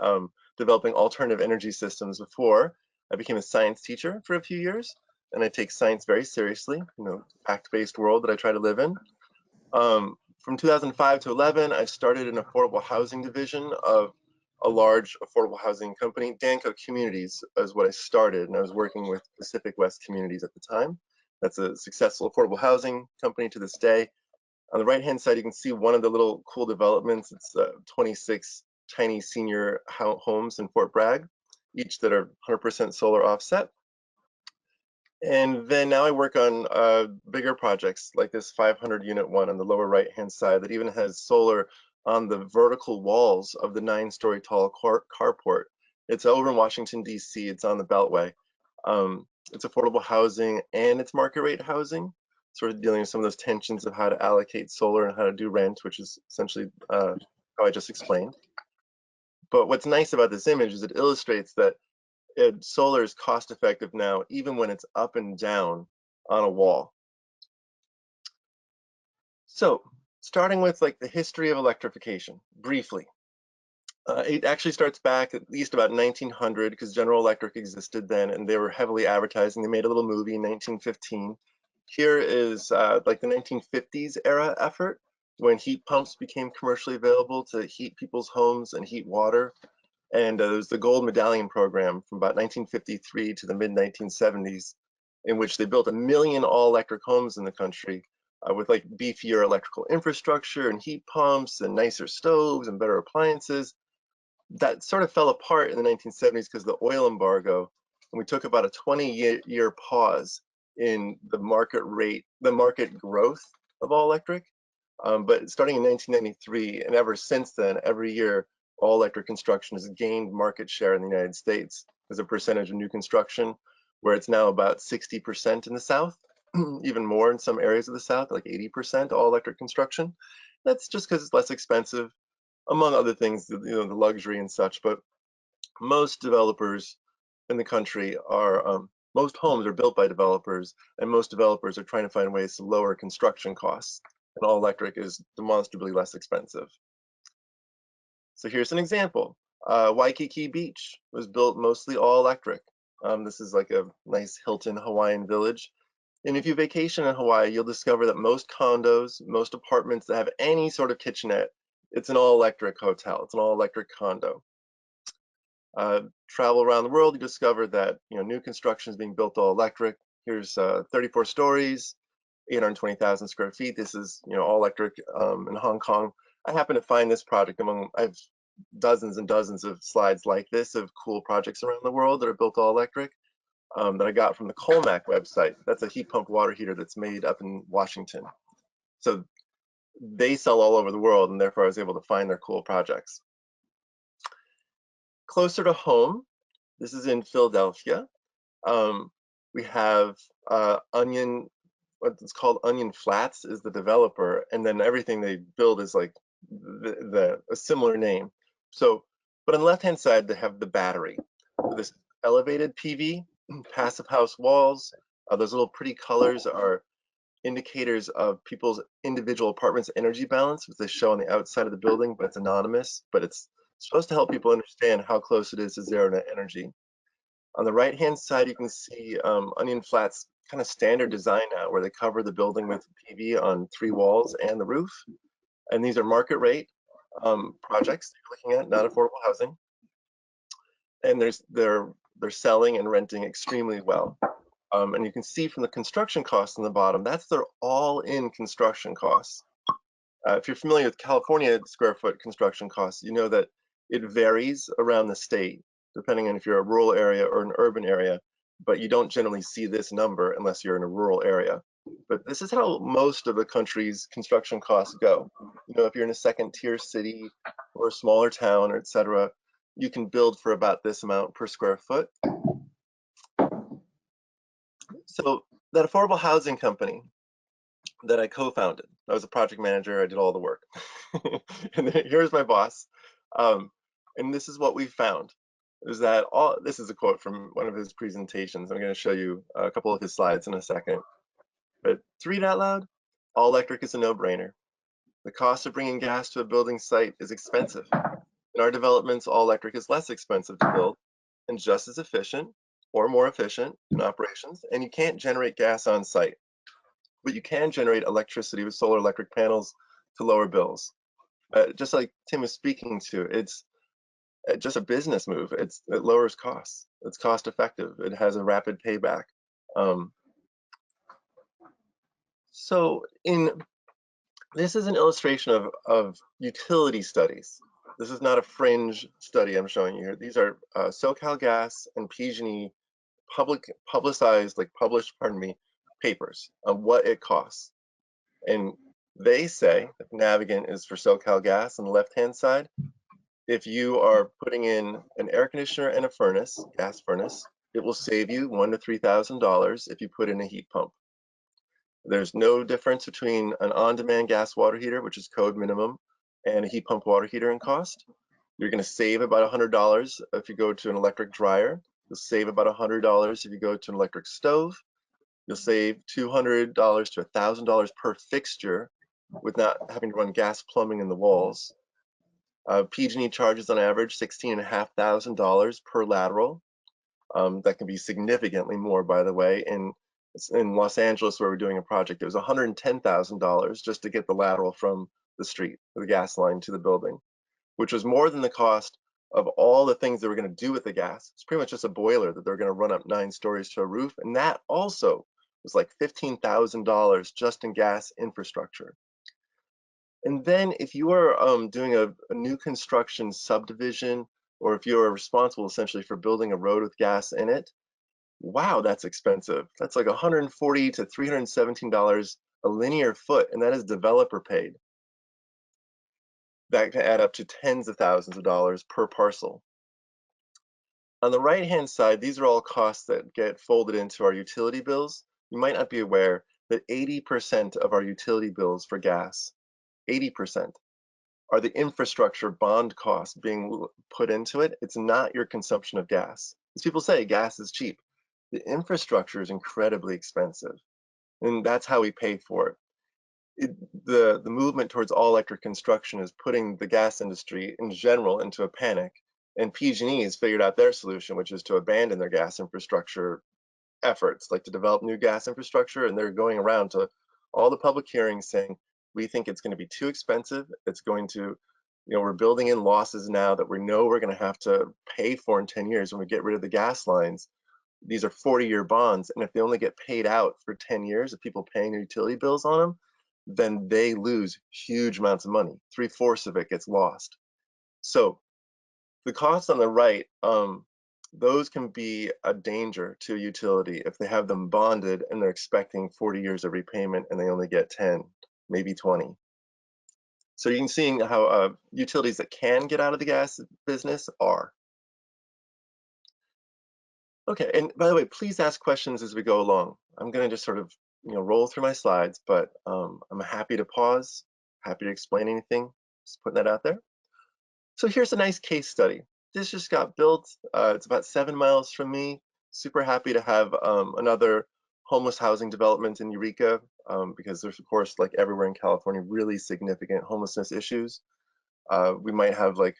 developing alternative energy systems before I became a science teacher for a few years. And I take science very seriously, fact-based world that I try to live in. From 2005 to 11, I started an affordable housing division of a large affordable housing company. Danco Communities is what I started, and I was working with Pacific West Communities at the time. That's a successful affordable housing company to this day. On the right-hand side, you can see one of the little cool developments. It's 26 tiny senior homes in Fort Bragg, each that are 100% solar offset. And then now I work on bigger projects like this 500 unit one on the lower right hand side that even has solar on the vertical walls of the 9-story tall carport. It's over in Washington, D.C. It's on the Beltway. It's affordable housing and it's market rate housing, sort of dealing with some of those tensions of how to allocate solar and how to do rent, which is essentially how I just explained. But what's nice about this image is it illustrates that solar is cost effective now, even when it's up and down on a wall. So starting with like the history of electrification, briefly. It actually starts back at least about 1900 because General Electric existed then and they were heavily advertising. They made a little movie in 1915. Here is like the 1950s era effort when heat pumps became commercially available to heat people's homes and heat water. And there was the Gold Medallion program from about 1953 to the mid-1970s, in which they built 1 million all-electric homes in the country with like beefier electrical infrastructure and heat pumps and nicer stoves and better appliances. That sort of fell apart in the 1970s because of the oil embargo, and we took about a 20-year pause in the market growth of all-electric. But starting in 1993, and ever since then, every year, all-electric construction has gained market share in the United States as a percentage of new construction, where it's now about 60% in the South, even more in some areas of the South, like 80% all-electric construction. That's just because it's less expensive, among other things, the luxury and such. But most developers in the country are, most homes are built by developers, and most developers are trying to find ways to lower construction costs. And all-electric is demonstrably less expensive. So here's an example. Waikiki Beach was built mostly all electric. This is like a nice Hilton Hawaiian village. And if you vacation in Hawaii, you'll discover that most condos, most apartments that have any sort of kitchenette, it's an all electric hotel. It's an all electric condo. Travel around the world, you discover that new construction is being built all electric. Here's 34 stories, 820,000 square feet. This is all electric in Hong Kong. I happen to find this project I have dozens and dozens of slides like this of cool projects around the world that are built all electric that I got from the Colmac website. That's a heat pump water heater that's made up in Washington. So they sell all over the world, and therefore I was able to find their cool projects. Closer to home, this is in Philadelphia. We have what's called Onion Flats is the developer, and then everything they build is like a similar name. So, but on the left-hand side, they have the battery. So this elevated PV, passive house walls. Those little pretty colors are indicators of people's individual apartments' energy balance, which they show on the outside of the building, but it's anonymous. But it's supposed to help people understand how close it is to zero net energy. On the right-hand side, you can see Onion Flats kind of standard design now, where they cover the building with PV on 3 walls and the roof. And these are market rate projects you're looking at, not affordable housing. And they're selling and renting extremely well. And you can see from the construction costs on the bottom, that's their all-in construction costs. If you're familiar with California square foot construction costs, you know that it varies around the state, depending on if you're a rural area or an urban area, but you don't generally see this number unless you're in a rural area. But this is how most of the country's construction costs go. If you're in a second tier city or a smaller town, or et cetera, you can build for about this amount per square foot. So that affordable housing company that I co-founded, I was a project manager, I did all the work. And then here's my boss. And this is what we found, is that this is a quote from one of his presentations. I'm going to show you a couple of his slides in a second. But to read out loud, all electric is a no-brainer. The cost of bringing gas to a building site is expensive. In our developments, all electric is less expensive to build and just as efficient or more efficient in operations. And you can't generate gas on site, but you can generate electricity with solar electric panels to lower bills. Just like Tim was speaking to, it's just a business move. It lowers costs. It's cost effective. It has a rapid payback. So this is an illustration of utility studies. This is not a fringe study I'm showing you here. These are SoCalGas and PG&E published papers on what it costs. And they say that Navigant is for SoCalGas on the left-hand side. If you are putting in an air conditioner and a furnace, gas furnace, it will save you $1,000 to $3,000 if you put in a heat pump. There's no difference between an on-demand gas water heater, which is code minimum, and a heat pump water heater in cost. You're going to save about $100 if you go to an electric dryer. You'll save about $100 if you go to an electric stove. You'll save $200 to $1,000 per fixture with not having to run gas plumbing in the walls. PG&E charges on average $16,500 per lateral. That can be significantly more, by the way. In Los Angeles, where we're doing a project, it was $110,000 just to get the lateral from the street, the gas line to the building, which was more than the cost of all the things they were going to do with the gas. It's pretty much just a boiler that they're going to run up 9 stories to a roof, and that also was like $15,000 just in gas infrastructure. And then if you are doing a new construction subdivision, or if you are responsible essentially for building a road with gas in it, wow, that's expensive. That's like $140 to $317 a linear foot, and that is developer paid. That can add up to tens of thousands of dollars per parcel. On the right-hand side, these are all costs that get folded into our utility bills. You might not be aware that 80% of our utility bills for gas, 80%, are the infrastructure bond costs being put into it. It's not your consumption of gas. As people say, gas is cheap. The infrastructure is incredibly expensive, and that's how we pay for it. The movement towards all electric construction is putting the gas industry in general into a panic, and PG&E has figured out their solution, which is to abandon their gas infrastructure efforts, like to develop new gas infrastructure, and they're going around to all the public hearings saying, we think it's going to be too expensive. It's going to, we're building in losses now that we know we're going to have to pay for in 10 years when we get rid of the gas lines. These are 40-year bonds, and if they only get paid out for 10 years of people paying their utility bills on them, then they lose huge amounts of money. 3/4 of it gets lost. So the costs on the right, those can be a danger to a utility if they have them bonded and they're expecting 40 years of repayment and they only get 10, maybe 20. So you can see how utilities that can get out of the gas business are. Okay, and by the way, please ask questions as we go along. I'm going to just sort of roll through my slides, but I'm happy to pause, happy to explain anything, just putting that out there. So here's a nice case study. This just got built. It's about 7 miles from me. Super happy to have another homeless housing development in Eureka because there's, of course, like everywhere in California, really significant homelessness issues. We might have like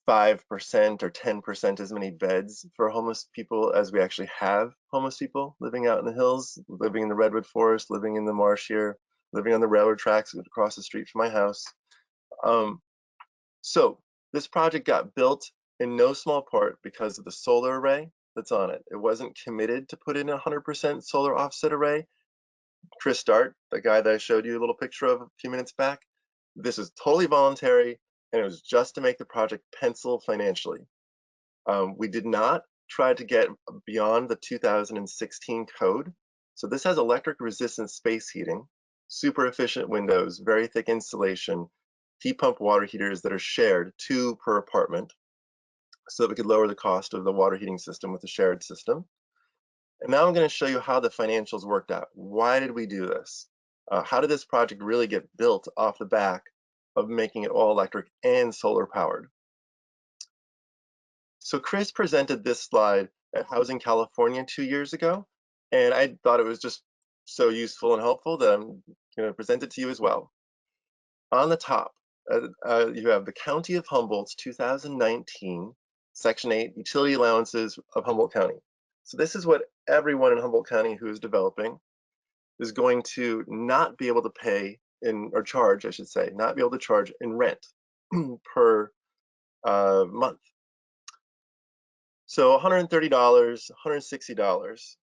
5% or 10% as many beds for homeless people as we actually have homeless people living out in the hills, living in the Redwood forest, living in the marsh here, living on the railroad tracks across the street from my house. So this project got built in no small part because of the solar array that's on it. It wasn't committed to put in a 100% solar offset array. Chris Dart, the guy that I showed you a little picture of a few minutes back, this is totally voluntary, and it was just to make the project pencil financially. We did not try to get beyond the 2016 code. So this has electric resistant space heating, super efficient windows, very thick insulation, heat pump water heaters that are shared, 2 per apartment. so that we could lower the cost of the water heating system with the shared system. And now I'm going to show you how the financials worked out. Why did we do this? How did this project really get built off the back of making it all electric and solar powered? So Chris presented this slide at Housing California 2 years ago, and I thought it was just so useful and helpful that I'm going to present it to you as well. On the top, you have the County of Humboldt's 2019 Section 8 Utility Allowances of Humboldt County. So this is what everyone in Humboldt County who is developing is going to not be able to pay in, or charge, I should say, not be able to charge in rent per month. So $130, $160.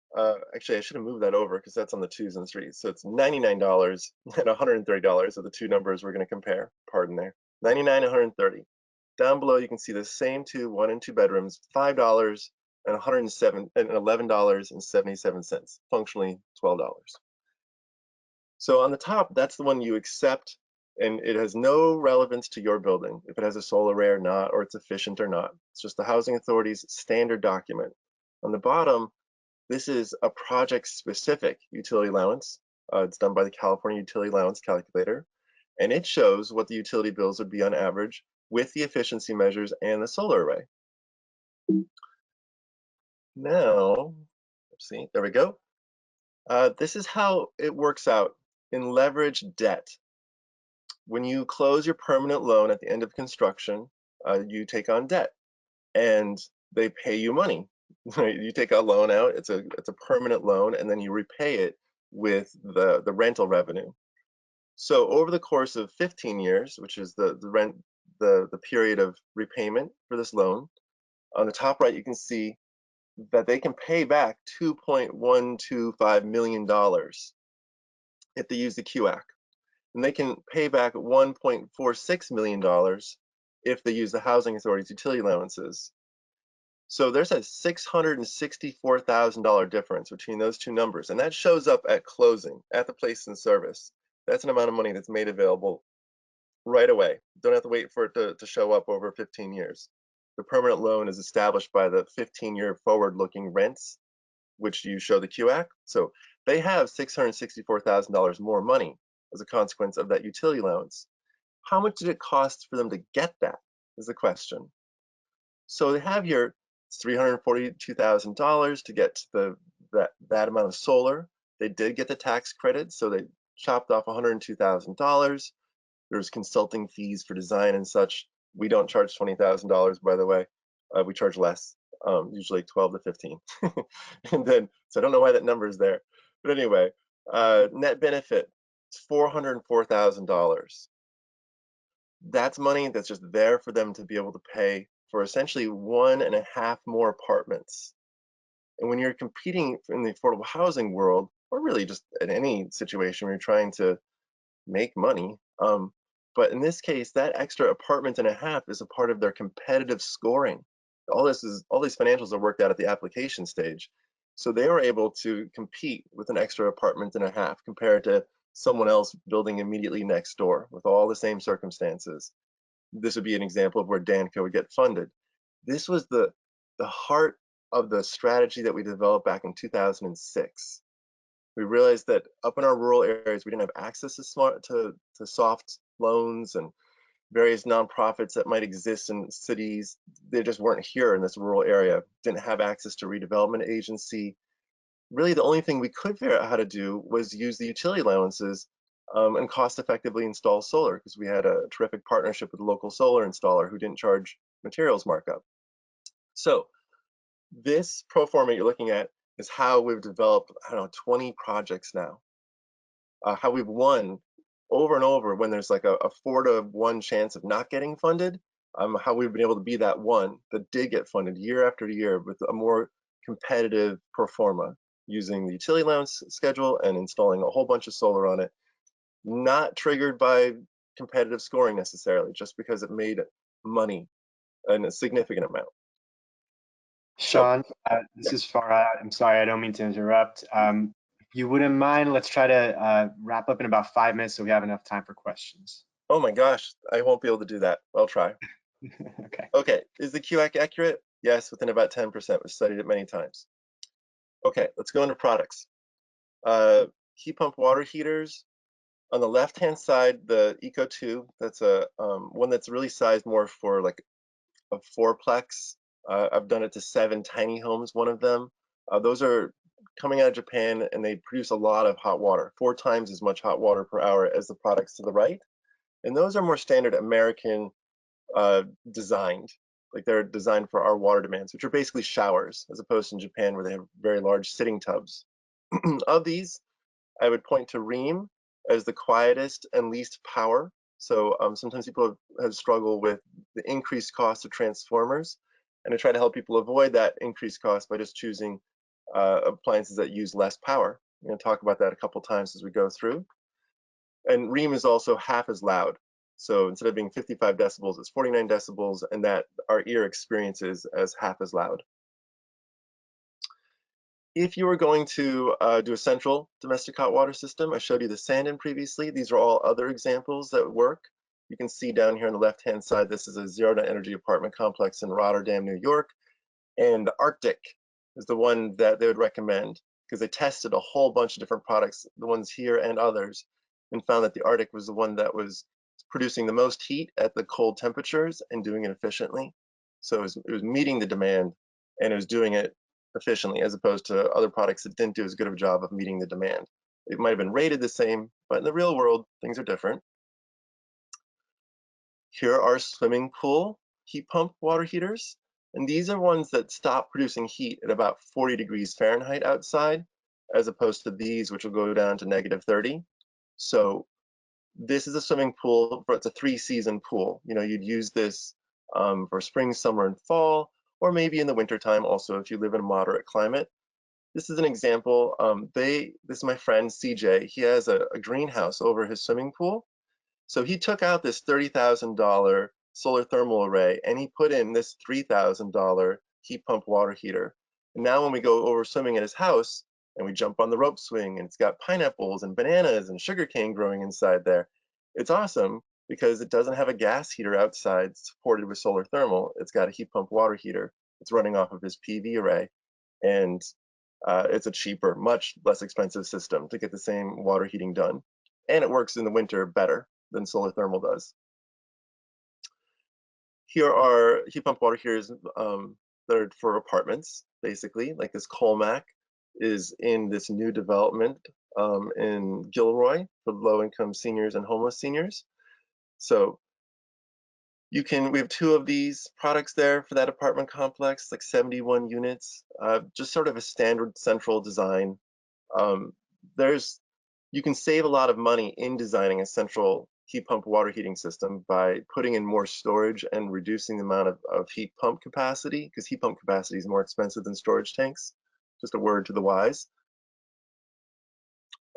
Actually, I should have moved that over because that's on the 2s and 3s. So it's $99 and $130 are the two numbers we're going to compare. Pardon there. 99 and 130. Down below, you can see the same 2 1 and 2 bedrooms, $5 and $11.77, functionally $12. So on the top, that's the one you accept, and it has no relevance to your building, if it has a solar array or not, or it's efficient or not. It's just the Housing Authority's standard document. On the bottom, this is a project-specific utility allowance. It's done by the California Utility Allowance Calculator, and it shows what the utility bills would be on average with the efficiency measures and the solar array. Now, let's see, there we go. This is how it works out in leveraged debt. When you close your permanent loan at the end of construction, you take on debt, and they pay you money. Right? You take a loan out; it's a permanent loan, and then you repay it with the rental revenue. So over the course of 15 years, which is the period of repayment for this loan, on the top right you can see that they can pay back $2.125 million if they use the QAC. And they can pay back $1.46 million if they use the Housing Authority's utility allowances. So there's a $664,000 difference between those two numbers, and that shows up at closing, at the place in service. That's an amount of money that's made available right away. Don't have to wait for it to show up over 15 years. The permanent loan is established by the 15-year forward-looking rents, which you show the QAC. So they have $664,000 more money as a consequence of that utility allowance. How much did it cost for them to get that is the question. So they have here $342,000 to get to that amount of solar. They did get the tax credit, so they chopped off $102,000. There's consulting fees for design and such. We don't charge $20,000, by the way. We charge less, usually 12 to 15. And then, so I don't know why that number is there. But anyway, net benefit is $404,000. That's money that's just there for them to be able to pay for essentially 1.5 more apartments. And when you're competing in the affordable housing world, or really just in any situation where you're trying to make money, but in this case, that extra apartment and a half is a part of their competitive scoring. All these financials are worked out at the application stage. So they were able to compete with an extra apartment and a half compared to someone else building immediately next door with all the same circumstances. This would be an example of where Danco would get funded. This was the heart of the strategy that we developed back in 2006. We realized that up in our rural areas, we didn't have access to soft loans, and various nonprofits that might exist in cities, they just weren't here in this rural area, didn't have access to redevelopment agency. Really, the only thing we could figure out how to do was use the utility allowances and cost effectively install solar, because we had a terrific partnership with a local solar installer who didn't charge materials markup. So this pro forma you're looking at is how we've developed, I don't know, 20 projects now. How we've won over and over when there's like a 4 to 1 chance of not getting funded, how we've been able to be that one that did get funded year after year with a more competitive pro forma, using the utility allowance schedule and installing a whole bunch of solar on it, not triggered by competitive scoring necessarily, just because it made money in a significant amount. Sean, this is Farhad. I'm sorry, I don't mean to interrupt. If you wouldn't mind, let's try to wrap up in about 5 minutes so we have enough time for questions. Oh my gosh, I won't be able to do that. I'll try. Okay. Okay, is the Q accurate? Yes, within about 10%. We've studied it many times. Okay, let's go into products. Heat pump water heaters. On the left-hand side, the Eco 2, that's a one that's really sized more for like a fourplex. I've done it to 7 tiny homes, one of them. Those are coming out of Japan, and they produce a lot of hot water, 4 times as much hot water per hour as the products to the right. And those are more standard American designed. Like they're designed for our water demands, which are basically showers, as opposed to in Japan where they have very large sitting tubs. Of these, I would point to Rheem as the quietest and least power. So sometimes people have struggled with the increased cost of transformers, and I try to help people avoid that increased cost by just choosing appliances that use less power. I'm going to talk about that a couple times as we go through. And Rheem is also half as loud. So instead of being 55 decibels, it's 49 decibels, and that our ear experiences as half as loud. If you were going to do a central domestic hot water system, I showed you the Sandin previously. These are all other examples that work. You can see down here on the left-hand side, this is a zero net energy apartment complex in Rotterdam, New York. And the Arctic is the one that they would recommend because they tested a whole bunch of different products, the ones here and others, and found that the Arctic was the one that was producing the most heat at the cold temperatures and doing it efficiently. So it was meeting the demand, and it was doing it efficiently, as opposed to other products that didn't do as good of a job of meeting the demand. It might have been rated the same, but in the real world, things are different. Here are swimming pool heat pump water heaters. And these are ones that stop producing heat at about 40 degrees Fahrenheit outside, as opposed to these, which will go down to -30. So this is a swimming pool, but it's a 3-season pool. You know, you'd use this for spring, summer, and fall, or maybe in the wintertime also if you live in a moderate climate. This is an example. This is my friend CJ. He has a greenhouse over his swimming pool. So he took out this $30,000 solar thermal array and he put in this $3,000 heat pump water heater. And now when we go over swimming at his house and we jump on the rope swing and it's got pineapples and bananas and sugarcane growing inside there, it's awesome because it doesn't have a gas heater outside supported with solar thermal. It's got a heat pump water heater. It's running off of his PV array, and it's a cheaper, much less expensive system to get the same water heating done. And it works in the winter better than solar thermal does. Here are heat pump water heaters that are for apartments, basically. Like this Colmac is in this new development in Gilroy for low-income seniors and homeless seniors. So we have 2 of these products there for that apartment complex, like 71 units, just sort of a standard central design. You can save a lot of money in designing a central heat pump water heating system by putting in more storage and reducing the amount of heat pump capacity, because heat pump capacity is more expensive than storage tanks. Just a word to the wise.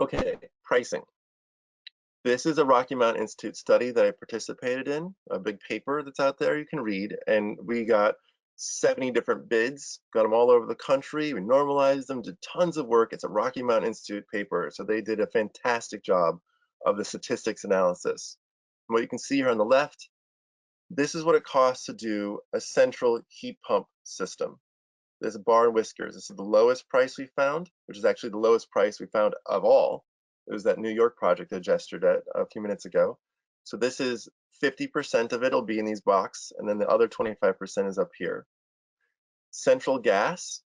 Okay, pricing. This is a Rocky Mountain Institute study that I participated in, a big paper that's out there you can read, and we got 70 different bids, got them all over the country. We normalized them, did tons of work. It's a Rocky Mountain Institute paper, so they did a fantastic job of the statistics analysis. And what you can see here on the left, this is what it costs to do a central heat pump system. This bar and whiskers. This is the lowest price we found, which is actually the lowest price we found of all. It was that New York project I gestured at a few minutes ago. So this is 50% of it will be in these boxes, and then the other 25% is up here. Central gas,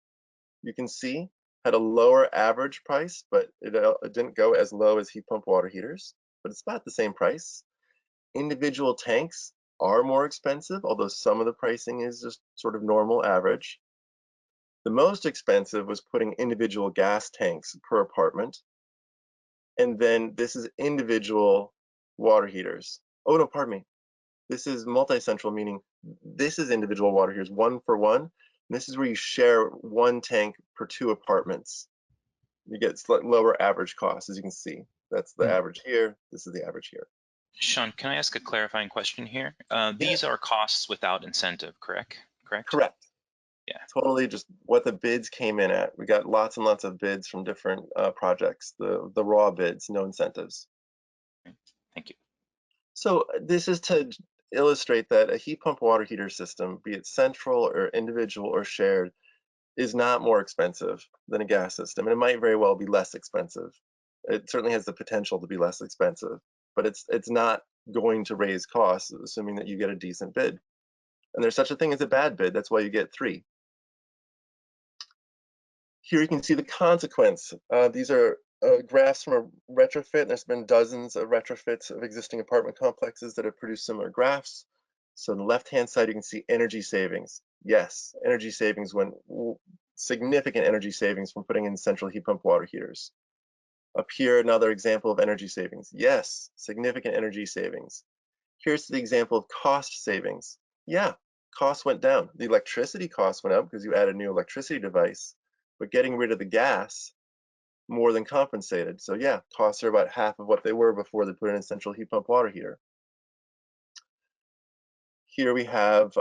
you can see, had a lower average price, but it didn't go as low as heat pump water heaters, but it's about the same price. Individual tanks are more expensive, although some of the pricing is just sort of normal average. The most expensive was putting individual gas tanks per apartment. And then this is individual water heaters. Oh no, pardon me. This is multi-central, meaning this is individual water heaters, 1 for 1. And this is where you share 1 tank per 2 apartments. You get lower average costs, as you can see. That's the average here. This is the average here. Sean, can I ask a clarifying question here? These are costs without incentive, correct? Correct. Yeah. Totally just what the bids came in at. We got lots and lots of bids from different projects, the raw bids, no incentives. Thank you. So this is to illustrate that a heat pump water heater system, be it central or individual or shared, is not more expensive than a gas system, and it might very well be less expensive. It certainly has the potential to be less expensive, but it's not going to raise costs, assuming that you get a decent bid. And there's such a thing as a bad bid. That's why you get 3. Here you can see the consequence. These are graphs from a retrofit. There's been dozens of retrofits of existing apartment complexes that have produced similar graphs. So on the left-hand side, you can see energy savings. Yes, energy savings when significant energy savings from putting in central heat pump water heaters. Up here, another example of energy savings. Yes, significant energy savings. Here's the example of cost savings. Yeah, costs went down. The electricity costs went up because you added a new electricity device, but getting rid of the gas more than compensated. So yeah, costs are about half of what they were before they put in a central heat pump water heater. Here we have,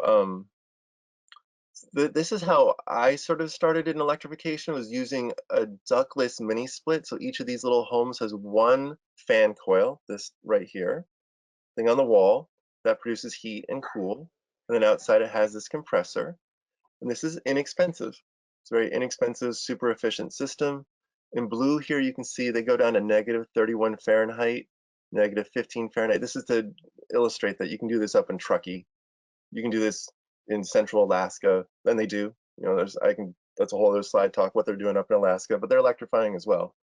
this is how I sort of started in electrification, was using a ductless mini split. So each of these little homes has one fan coil, this right here, thing on the wall that produces heat and cool. And then outside it has this compressor. And this is inexpensive. It's a very inexpensive, super efficient system. In blue here, you can see they go down to -31 Fahrenheit, -15 Fahrenheit. This is to illustrate that you can do this up in Truckee. You can do this in central Alaska, then they do. You know, that's a whole other slide talk what they're doing up in Alaska, but they're electrifying as well.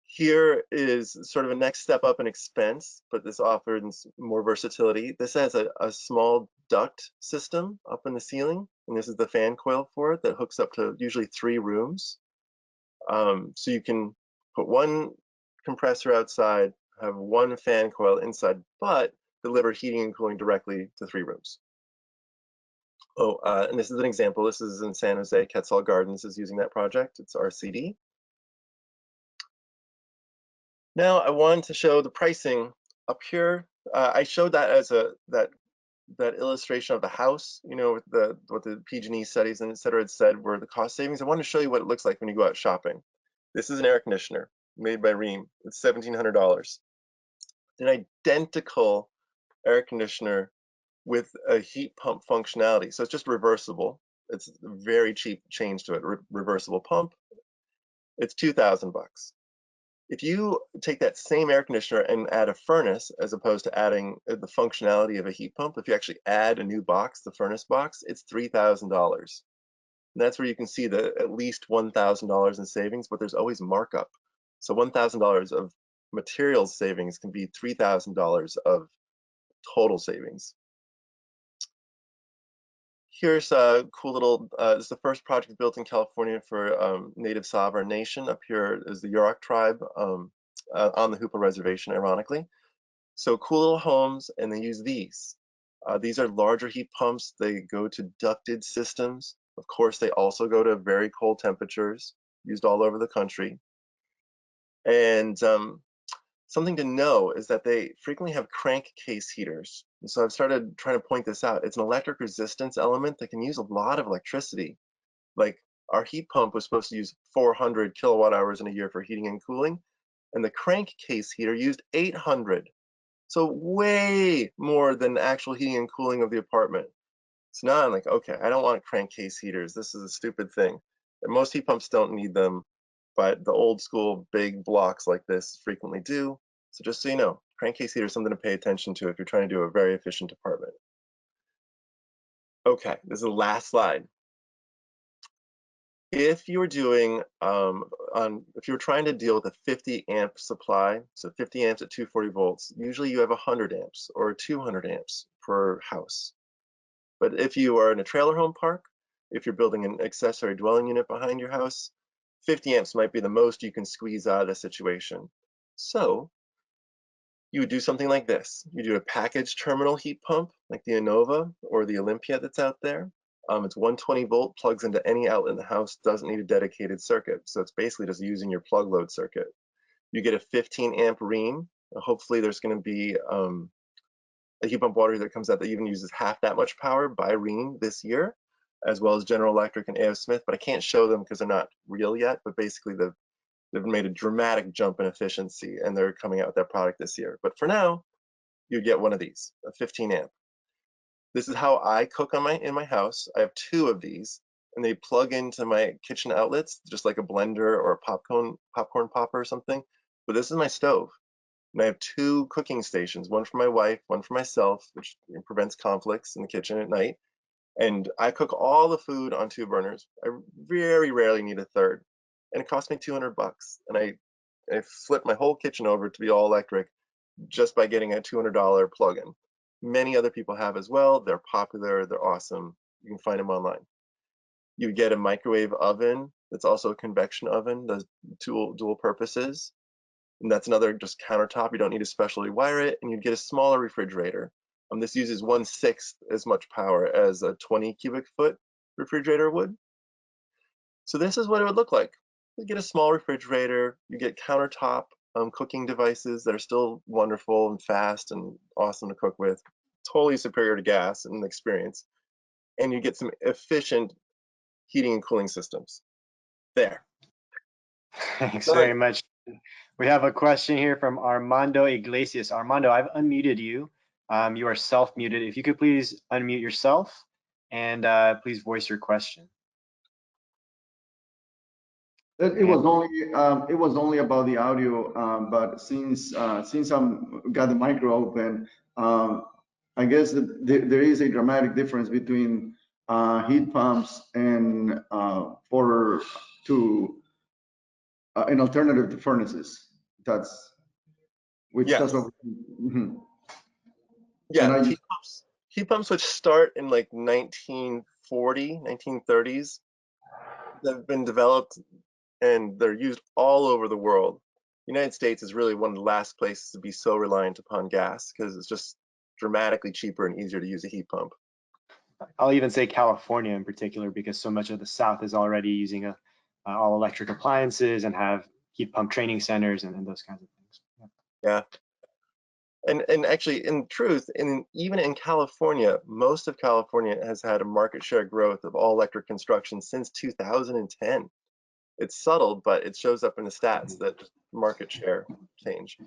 Here is sort of a next step up in expense, but this offers more versatility. This has a small duct system up in the ceiling, and this is the fan coil for it that hooks up to usually 3 rooms. So you can put one compressor outside, have one fan coil inside, but deliver heating and cooling directly to 3 rooms. Oh, and this is an example. This is in San Jose. Quetzal Gardens is using that project. It's RCD. Now I wanted to show the pricing up here. I showed that as that illustration of the house, you know, with what the PG&E studies and et cetera had said were the cost savings. I want to show you what it looks like when you go out shopping. This is an air conditioner made by Rheem. It's $1,700. An identical air conditioner with a heat pump functionality. So it's just reversible. It's a very cheap change to it. Reversible pump. It's $2,000. If you take that same air conditioner and add a furnace, as opposed to adding the functionality of a heat pump, if you actually add a new box, the furnace box, it's $3,000. And that's where you can see the at least $1,000 in savings, but there's always markup. So $1,000 of materials savings can be $3,000 of total savings. Here's a cool little, this is the first project built in California for native sovereign nation. Up here is the Yurok tribe on the Hoopa reservation, ironically. So cool little homes, and they use these. These are larger heat pumps. They go to ducted systems. Of course, they also go to very cold temperatures, used all over the country. And something to know is that they frequently have crankcase heaters. And so I've started trying to point this out. It's an electric resistance element that can use a lot of electricity. Like our heat pump was supposed to use 400 kilowatt hours in a year for heating and cooling, and the crankcase heater used 800. So way more than the actual heating and cooling of the apartment. So now I'm like, okay, I don't want crankcase heaters. This is a stupid thing. And most heat pumps don't need them, but the old school big blocks like this frequently do. So just so you know, crankcase heater is something to pay attention to if you're trying to do a very efficient apartment. Okay, this is the last slide. If you were doing, if you were trying to deal with a 50 amp supply, so 50 amps at 240 volts, usually you have 100 amps or 200 amps per house. But if you are in a trailer home park, if you're building an accessory dwelling unit behind your house, 50 amps might be the most you can squeeze out of the situation. So you would do something like this. You do a package terminal heat pump like the Innova or the Olympia that's out there. It's 120 volt, plugs into any outlet in the house, doesn't need a dedicated circuit. So it's basically just using your plug load circuit. You get a 15 amp Rheem. Hopefully there's going to be a heat pump water that comes out that even uses half that much power by Rheem this year, as well as General Electric and A.O. Smith, but I can't show them because they're not real yet, but basically they've made a dramatic jump in efficiency and they're coming out with that product this year. But for now, you'd get one of these, a 15 amp. This is how I cook in my house. I have 2 of these, and they plug into my kitchen outlets, just like a blender or a popcorn popper or something. But this is my stove. And I have 2 cooking stations, one for my wife, one for myself, which prevents conflicts in the kitchen at night. And I cook all the food on 2 burners. I very rarely need a third. And it cost me $200. And I flipped my whole kitchen over to be all electric just by getting a $200 plug-in. Many other people have as well. They're popular, they're awesome. You can find them online. You get a microwave oven that's also a convection oven, does dual purposes. And that's another just countertop. You don't need to specially wire it. And you get a smaller refrigerator. This uses 1/6 as much power as a 20 cubic foot refrigerator would. So this is what it would look like. You get a small refrigerator, you get countertop cooking devices that are still wonderful and fast and awesome to cook with, totally superior to gas in the experience. And you get some efficient heating and cooling systems. There. Thanks very much. We have a question here from Armando Iglesias. Armando, I've unmuted you. You are self-muted. If you could please unmute yourself and please voice your question. It was only about the audio, but since I'm got the micro open, I guess that there is a dramatic difference between heat pumps and an alternative to furnaces. That's what. Mm-hmm. Yeah, heat pumps which start in like 1940, 1930s, have been developed and they're used all over the world. The United States is really one of the last places to be so reliant upon gas because it's just dramatically cheaper and easier to use a heat pump. I'll even say California in particular, because so much of the South is already using all electric appliances and have heat pump training centers and those kinds of things. Yeah. And actually, in truth, even in California, most of California has had a market share growth of all electric construction since 2010. It's subtle, but it shows up in the stats that market share change.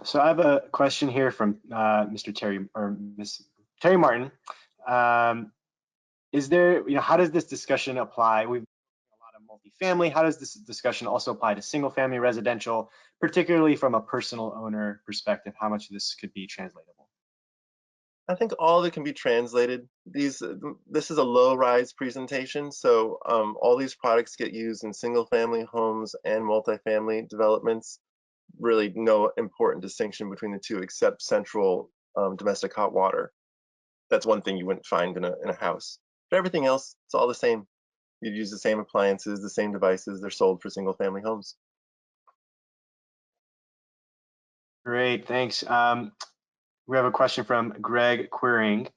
So I have a question here from Mr. Terry or Miss Terry Martin. Is there, how does this discussion apply? We've a lot of multifamily. How does this discussion also apply to single family residential, particularly from a personal owner perspective? How much of this could be translatable? I think all of it can be translated. This is a low-rise presentation, so all these products get used in single-family homes and multifamily developments. Really no important distinction between the two except central domestic hot water. That's one thing you wouldn't find in a house. But everything else, it's all the same. You'd use the same appliances, the same devices. They're sold for single-family homes. Great, thanks. We have a question from Greg Quiring.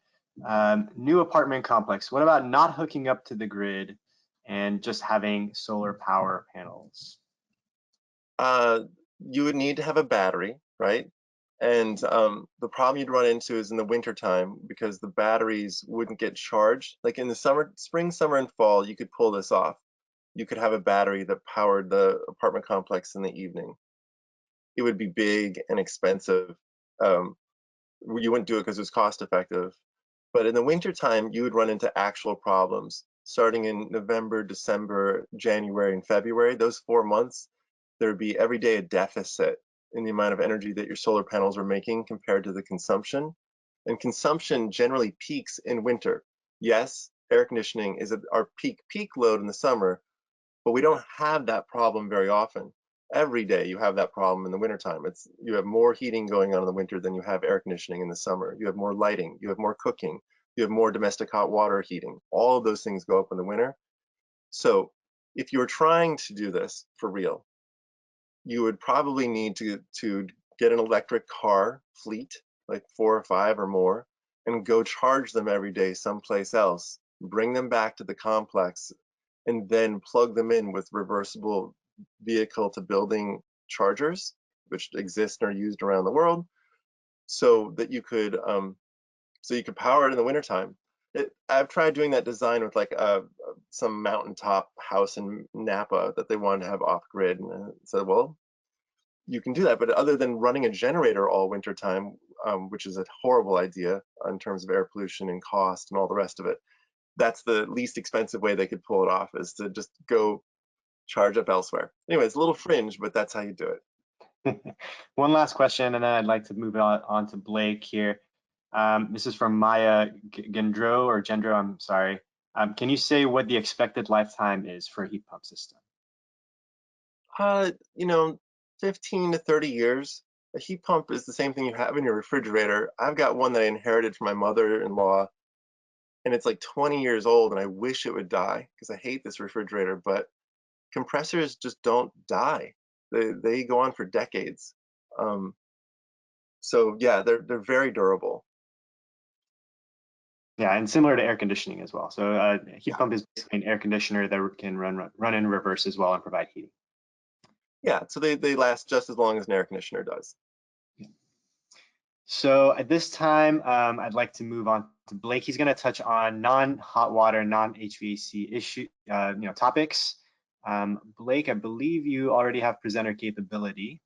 New apartment complex. What about not hooking up to the grid and just having solar power panels? You would need to have a battery, right? And the problem you'd run into is in the wintertime, because the batteries wouldn't get charged. Like in the spring, summer, and fall, you could pull this off. You could have a battery that powered the apartment complex in the evening. It would be big and expensive. You wouldn't do it because it was cost effective. But in the wintertime, you would run into actual problems. Starting in November, December, January, and February, those 4 months, there would be every day a deficit in the amount of energy that your solar panels are making compared to the consumption. And consumption generally peaks in winter. Yes, air conditioning is at our peak load in the summer, but we don't have that problem very often. Every day you have that problem in the wintertime. You have more heating going on in the winter than you have air conditioning in the summer. You have more lighting, you have more cooking, you have more domestic hot water heating. All of those things go up in the winter. So if you're trying to do this for real, you would probably need to get an electric car fleet, like 4 or 5 or more, and go charge them every day someplace else, bring them back to the complex, and then plug them in with reversible vehicle to building chargers, which exist and are used around the world, so that you could power it in the wintertime. I've tried doing that design with like some mountaintop house in Napa that they wanted to have off grid, and I said, well, you can do that, but other than running a generator all wintertime, which is a horrible idea in terms of air pollution and cost and all the rest of it. That's the least expensive way they could pull it off, is to just go charge up elsewhere. Anyway, it's a little fringe, but that's how you do it. One last question, and then I'd like to move on to Blake here. This is from Maya Gendro, I'm sorry. Can you say what the expected lifetime is for a heat pump system? 15 to 30 years. A heat pump is the same thing you have in your refrigerator. I've got one that I inherited from my mother-in-law, and it's like 20 years old, and I wish it would die because I hate this refrigerator, but compressors just don't die. They go on for decades. So yeah, they're very durable. Yeah, and similar to air conditioning as well. So a heat pump is basically an air conditioner that can run in reverse as well and provide heating. Yeah, so they last just as long as an air conditioner does. So at this time, I'd like to move on to Blake. He's going to touch on non-hot water, non-HVAC topics. Blake, I believe you already have presenter capability.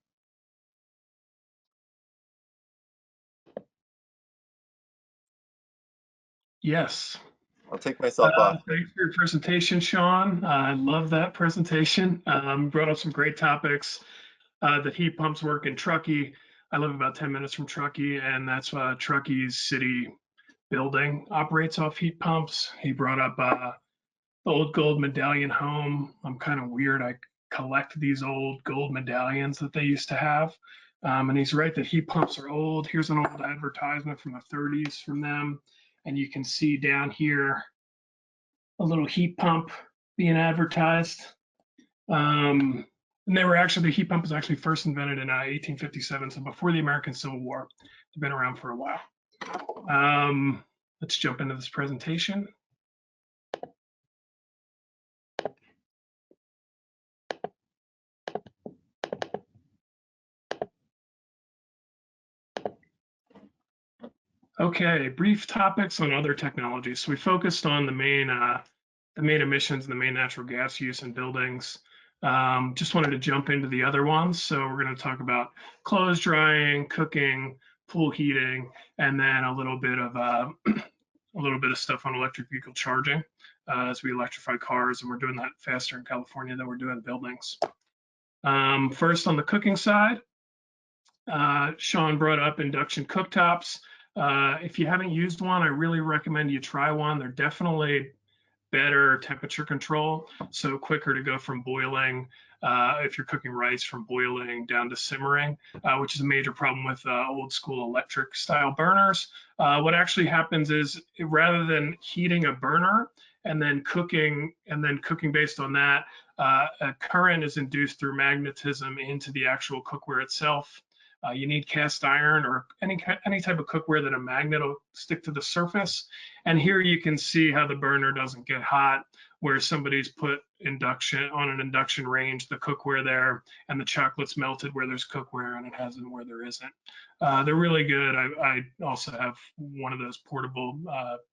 Yes. I'll take myself off. Thanks for your presentation, Sean. I love that presentation. Brought up some great topics. The heat pumps work in Truckee. I live about 10 minutes from Truckee, and that's Truckee's city building operates off heat pumps. He brought up the old gold medallion home. I'm kind of weird. I collect these old gold medallions that they used to have. And he's right that heat pumps are old. Here's an old advertisement from the 30s from them. And you can see down here a little heat pump being advertised. And they were actually, the heat pump was actually first invented in 1857, so before the American Civil War. They've been around for a while. Let's jump into this presentation. Okay, brief topics on other technologies. So we focused on the main emissions and the main natural gas use in buildings. Just wanted to jump into the other ones. So we're going to talk about clothes drying, cooking, pool heating, and then a little bit of stuff on electric vehicle charging as we electrify cars, and we're doing that faster in California than we're doing buildings. First, on the cooking side, Sean brought up induction cooktops. If you haven't used one, I really recommend you try one. They're definitely better temperature control, so quicker to go from boiling, if you're cooking rice, from boiling down to simmering, which is a major problem with old school electric style burners. What actually happens is, rather than heating a burner and then cooking based on that, a current is induced through magnetism into the actual cookware itself. You need cast iron or any type of cookware that a magnet will stick to the surface. And here you can see how the burner doesn't get hot, where somebody's put induction on an induction range, the cookware there, and the chocolate's melted where there's cookware and it hasn't where there isn't. They're really good. I also have one of those portable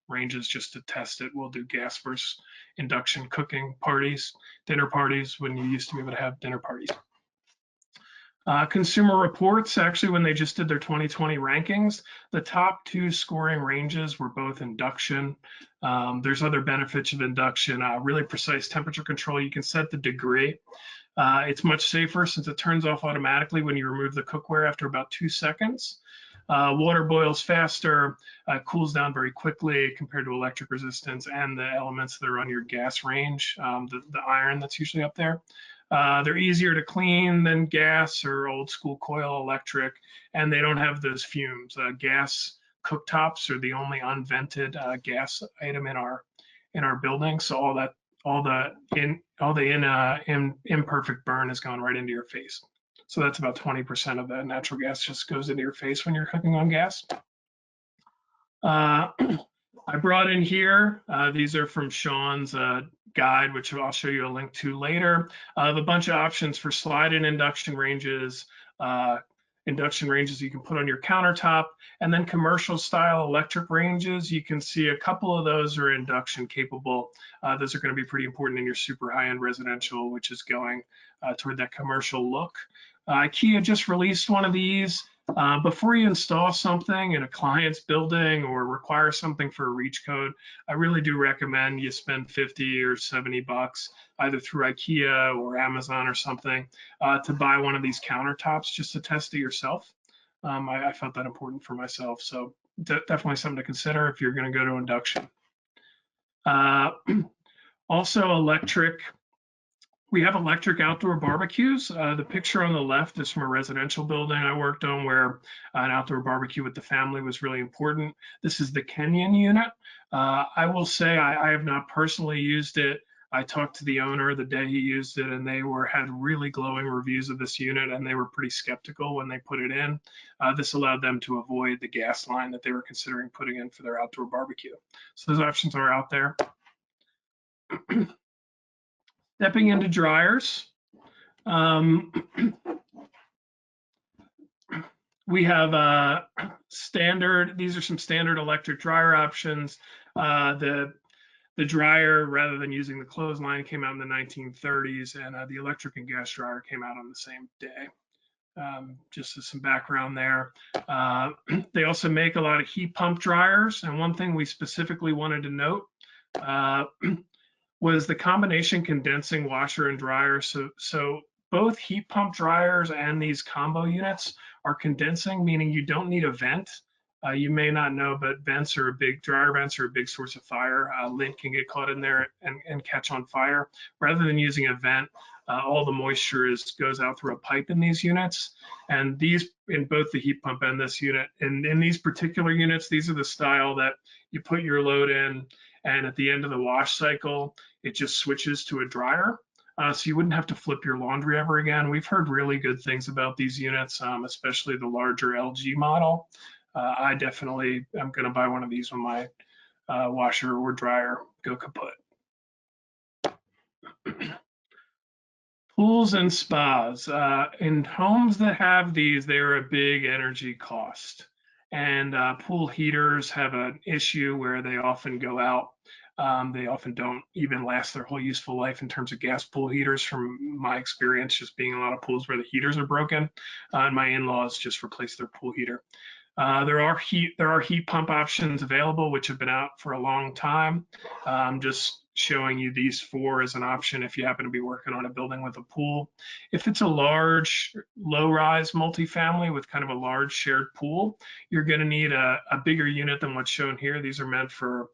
ranges just to test it. We'll do gas versus induction cooking parties, dinner parties, when you used to be able to have dinner parties. Consumer Reports, actually, when they just did their 2020 rankings, the top 2 scoring ranges were both induction. There's other benefits of induction, really precise temperature control. You can set the degree. It's much safer since it turns off automatically when you remove the cookware after about 2 seconds. Water boils faster, cools down very quickly compared to electric resistance and the elements that are on your gas range, the iron that's usually up there. They're easier to clean than gas or old school coil electric, and they don't have those fumes. Gas cooktops are the only unvented gas item in our building, so all the imperfect burn is going right into your face. So that's about 20% of the natural gas just goes into your face when you're cooking on gas. I brought in here, these are from Sean's guide, which I'll show you a link to later. I have a bunch of options for slide-in induction ranges you can put on your countertop, and then commercial style electric ranges. You can see a couple of those are induction capable. Those are going to be pretty important in your super high-end residential, which is going toward that commercial look. IKEA just released one of these. Before you install something in a client's building or require something for a reach code, I really do recommend you spend 50 or 70 bucks either through IKEA or Amazon or something to buy one of these countertops just to test it yourself. I felt that important for myself. So definitely something to consider if you're going to go to induction. Also electric. We have electric outdoor barbecues. The picture on the left is from a residential building I worked on where an outdoor barbecue with the family was really important. This is the Kenyon unit. I will say I have not personally used it. I talked to the owner the day he used it, and they had really glowing reviews of this unit, and they were pretty skeptical when they put it in. This allowed them to avoid the gas line that they were considering putting in for their outdoor barbecue. So those options are out there. Stepping into dryers. We have standard, these are some standard electric dryer options. The dryer, rather than using the clothesline, came out in the 1930s, and the electric and gas dryer came out on the same day. Just as some background there. They also make a lot of heat pump dryers, and one thing we specifically wanted to note was the combination condensing washer and dryer. So both heat pump dryers and these combo units are condensing, meaning you don't need a vent. You may not know, but dryer vents are a big source of fire. Lint can get caught in there and catch on fire. Rather than using a vent, all the moisture goes out through a pipe in these units. And these, in both the heat pump and this unit, and in these particular units, these are the style that you put your load in, and at the end of the wash cycle, it just switches to a dryer. So you wouldn't have to flip your laundry ever again. We've heard really good things about these units, especially the larger LG model. I definitely am going to buy one of these when my washer or dryer go kaput. Pools and spas. In homes that have these, they're a big energy cost. And pool heaters have an issue where they often go out. They often don't even last their whole useful life in terms of gas pool heaters, from my experience just being in a lot of pools where the heaters are broken. And my in-laws just replaced their pool heater. There are heat pump options available, which have been out for a long time. I'm just showing you these four as an option if you happen to be working on a building with a pool. If it's a large, low-rise multifamily with kind of a large shared pool, you're going to need a bigger unit than what's shown here. These are meant for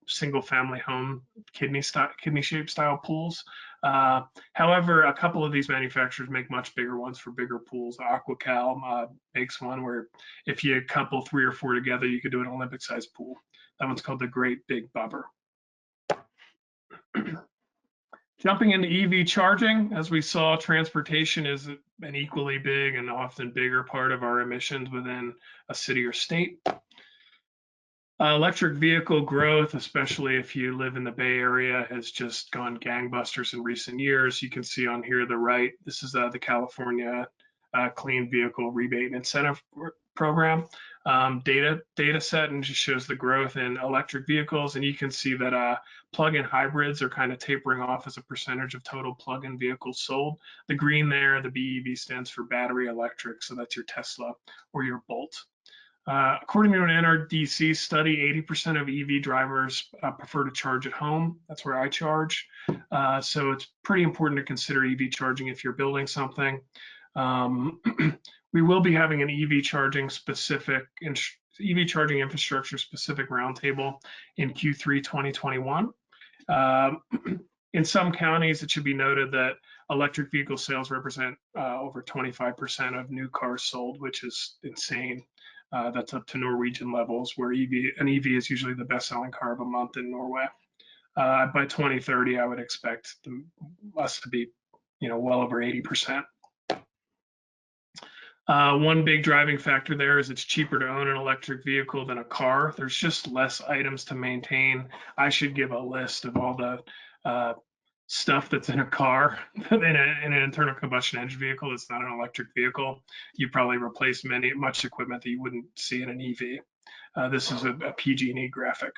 single-family home kidney-shaped style pools. However, a couple of these manufacturers make much bigger ones for bigger pools. Aquacal makes one where if you couple 3 or 4 together, you could do an Olympic-sized pool. That one's called the Great Big Bubber. Jumping into EV charging, as we saw, transportation is an equally big and often bigger part of our emissions within a city or state. Electric vehicle growth, especially if you live in the Bay Area, has just gone gangbusters in recent years. You can see on here the right, this is the California Clean Vehicle Rebate Incentive Program data set, and just shows the growth in electric vehicles. And you can see that plug-in hybrids are kind of tapering off as a percentage of total plug-in vehicles sold. The green there, the BEV, stands for battery electric, so that's your Tesla or your Bolt. According to an NRDC study, 80% of EV drivers prefer to charge at home. That's where I charge. So it's pretty important to consider EV charging if you're building something. We will be having an EV charging infrastructure specific roundtable in Q3 2021. In some counties, it should be noted that electric vehicle sales represent over 25% of new cars sold, which is insane. That's up to Norwegian levels, where an EV is usually the best-selling car of a month in Norway. By 2030, I would expect us to be, well over 80%. One big driving factor there is it's cheaper to own an electric vehicle than a car. There's just less items to maintain. I should give a list of all the stuff that's in a car in an internal combustion engine vehicle that's not an electric vehicle. You probably replace much equipment that you wouldn't see in an EV. This is a PG&E graphic.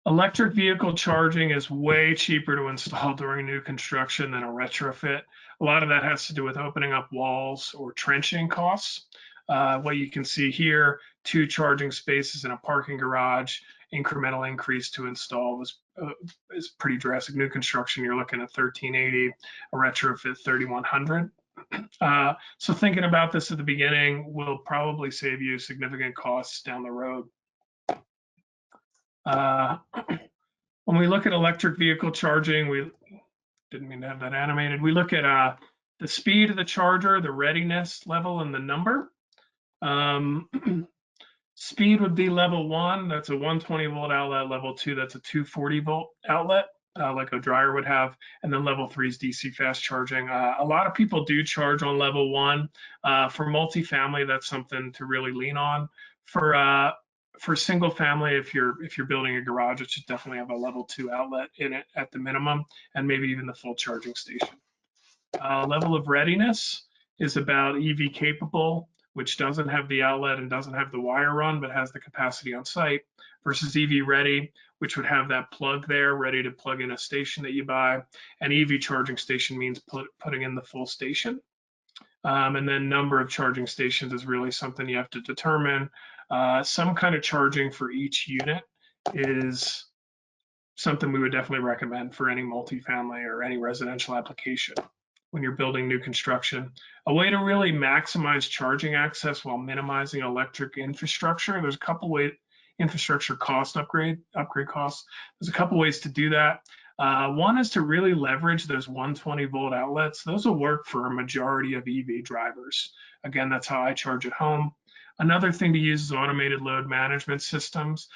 Electric vehicle charging is way cheaper to install during new construction than a retrofit. A lot of that has to do with opening up walls or trenching costs. What you can see here, 2 charging spaces in a parking garage, incremental increase to install is pretty drastic. New construction, you're looking at $1,380, a retrofit $3,100. So thinking about this at the beginning will probably save you significant costs down the road. When we look at electric vehicle charging, we didn't mean to have that animated. We look at the speed of the charger, the readiness level, and the number. Speed would be level 1, that's a 120 volt outlet. Level 2, that's a 240 volt outlet, like a dryer would have. And then level 3 is DC fast charging. A lot of people do charge on level 1. For multifamily, that's something to really lean on. For single family, if you're building a garage, it should definitely have a level 2 outlet in it at the minimum, and maybe even the full charging station. Level of readiness is about EV capable, which doesn't have the outlet and doesn't have the wire run, but has the capacity on site, versus EV ready, which would have that plug there ready to plug in a station that you buy. And EV charging station means putting in the full station. And then number of charging stations is really something you have to determine. Some kind of charging for each unit is something we would definitely recommend for any multifamily or any residential application when you're building new construction. A way to really maximize charging access while minimizing electric infrastructure, there's a couple ways, infrastructure cost upgrade costs. There's a couple ways to do that. One is to really leverage those 120 volt outlets. Those will work for a majority of EV drivers. Again, that's how I charge at home. Another thing to use is automated load management systems.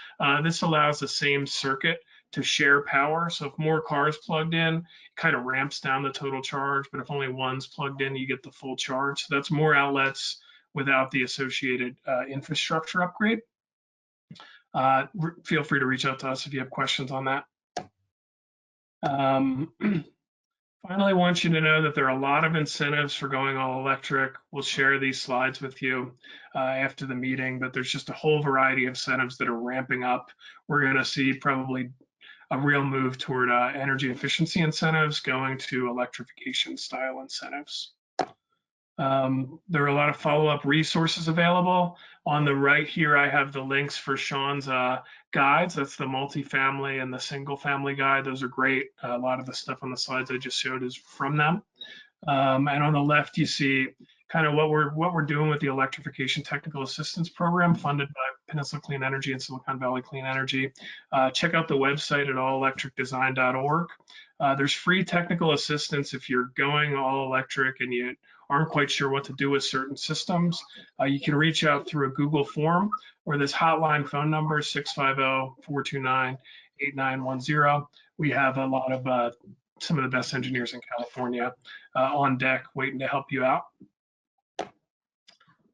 This allows the same circuit to share power. So if more cars plugged in, it kind of ramps down the total charge, but if only one's plugged in, you get the full charge. So that's more outlets without the associated infrastructure upgrade. Feel free to reach out to us if you have questions on that. Finally, I want you to know that there are a lot of incentives for going all electric. We'll share these slides with you after the meeting, but there's just a whole variety of incentives that are ramping up. We're going to see probably a real move toward energy efficiency incentives going to electrification style incentives. There are a lot of follow-up resources available. On the right here, I have the links for Sean's guides. That's the multifamily and the single family guide. Those are great. A lot of the stuff on the slides I just showed is from them. And on the left, you see kind of what we're doing with the Electrification Technical Assistance Program funded by Peninsula Clean Energy and Silicon Valley Clean Energy. Check out the website at allelectricdesign.org. There's free technical assistance if you're going all electric and you aren't quite sure what to do with certain systems. You can reach out through a Google form or this hotline phone number, 650-429-8910. We have a lot of some of the best engineers in California on deck waiting to help you out.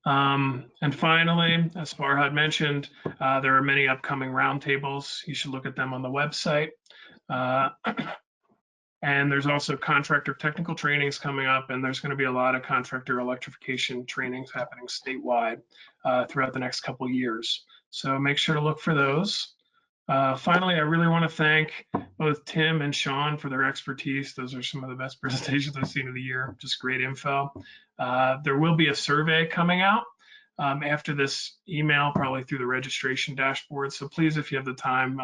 And finally, as Farhad mentioned, there are many upcoming roundtables. You should look at them on the website. And there's also contractor technical trainings coming up, and there's going to be a lot of contractor electrification trainings happening statewide throughout the next couple of years. So make sure to look for those. Finally, I really want to thank both Tim and Sean for their expertise. Those are some of the best presentations I've seen of the year, just great info. There will be a survey coming out after this email, probably through the registration dashboard. So please, if you have the time,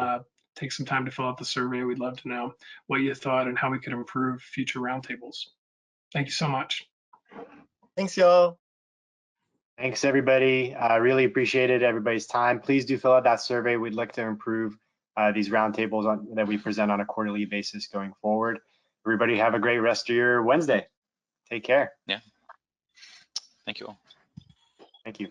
take some time to fill out the survey. We'd love to know what you thought and how we could improve future roundtables. Thank you so much. Thanks, y'all. Thanks, everybody. I really appreciated everybody's time. Please do fill out that survey. We'd like to improve these roundtables that we present on a quarterly basis going forward. Everybody have a great rest of your Wednesday. Take care. Yeah. Thank you all. Thank you.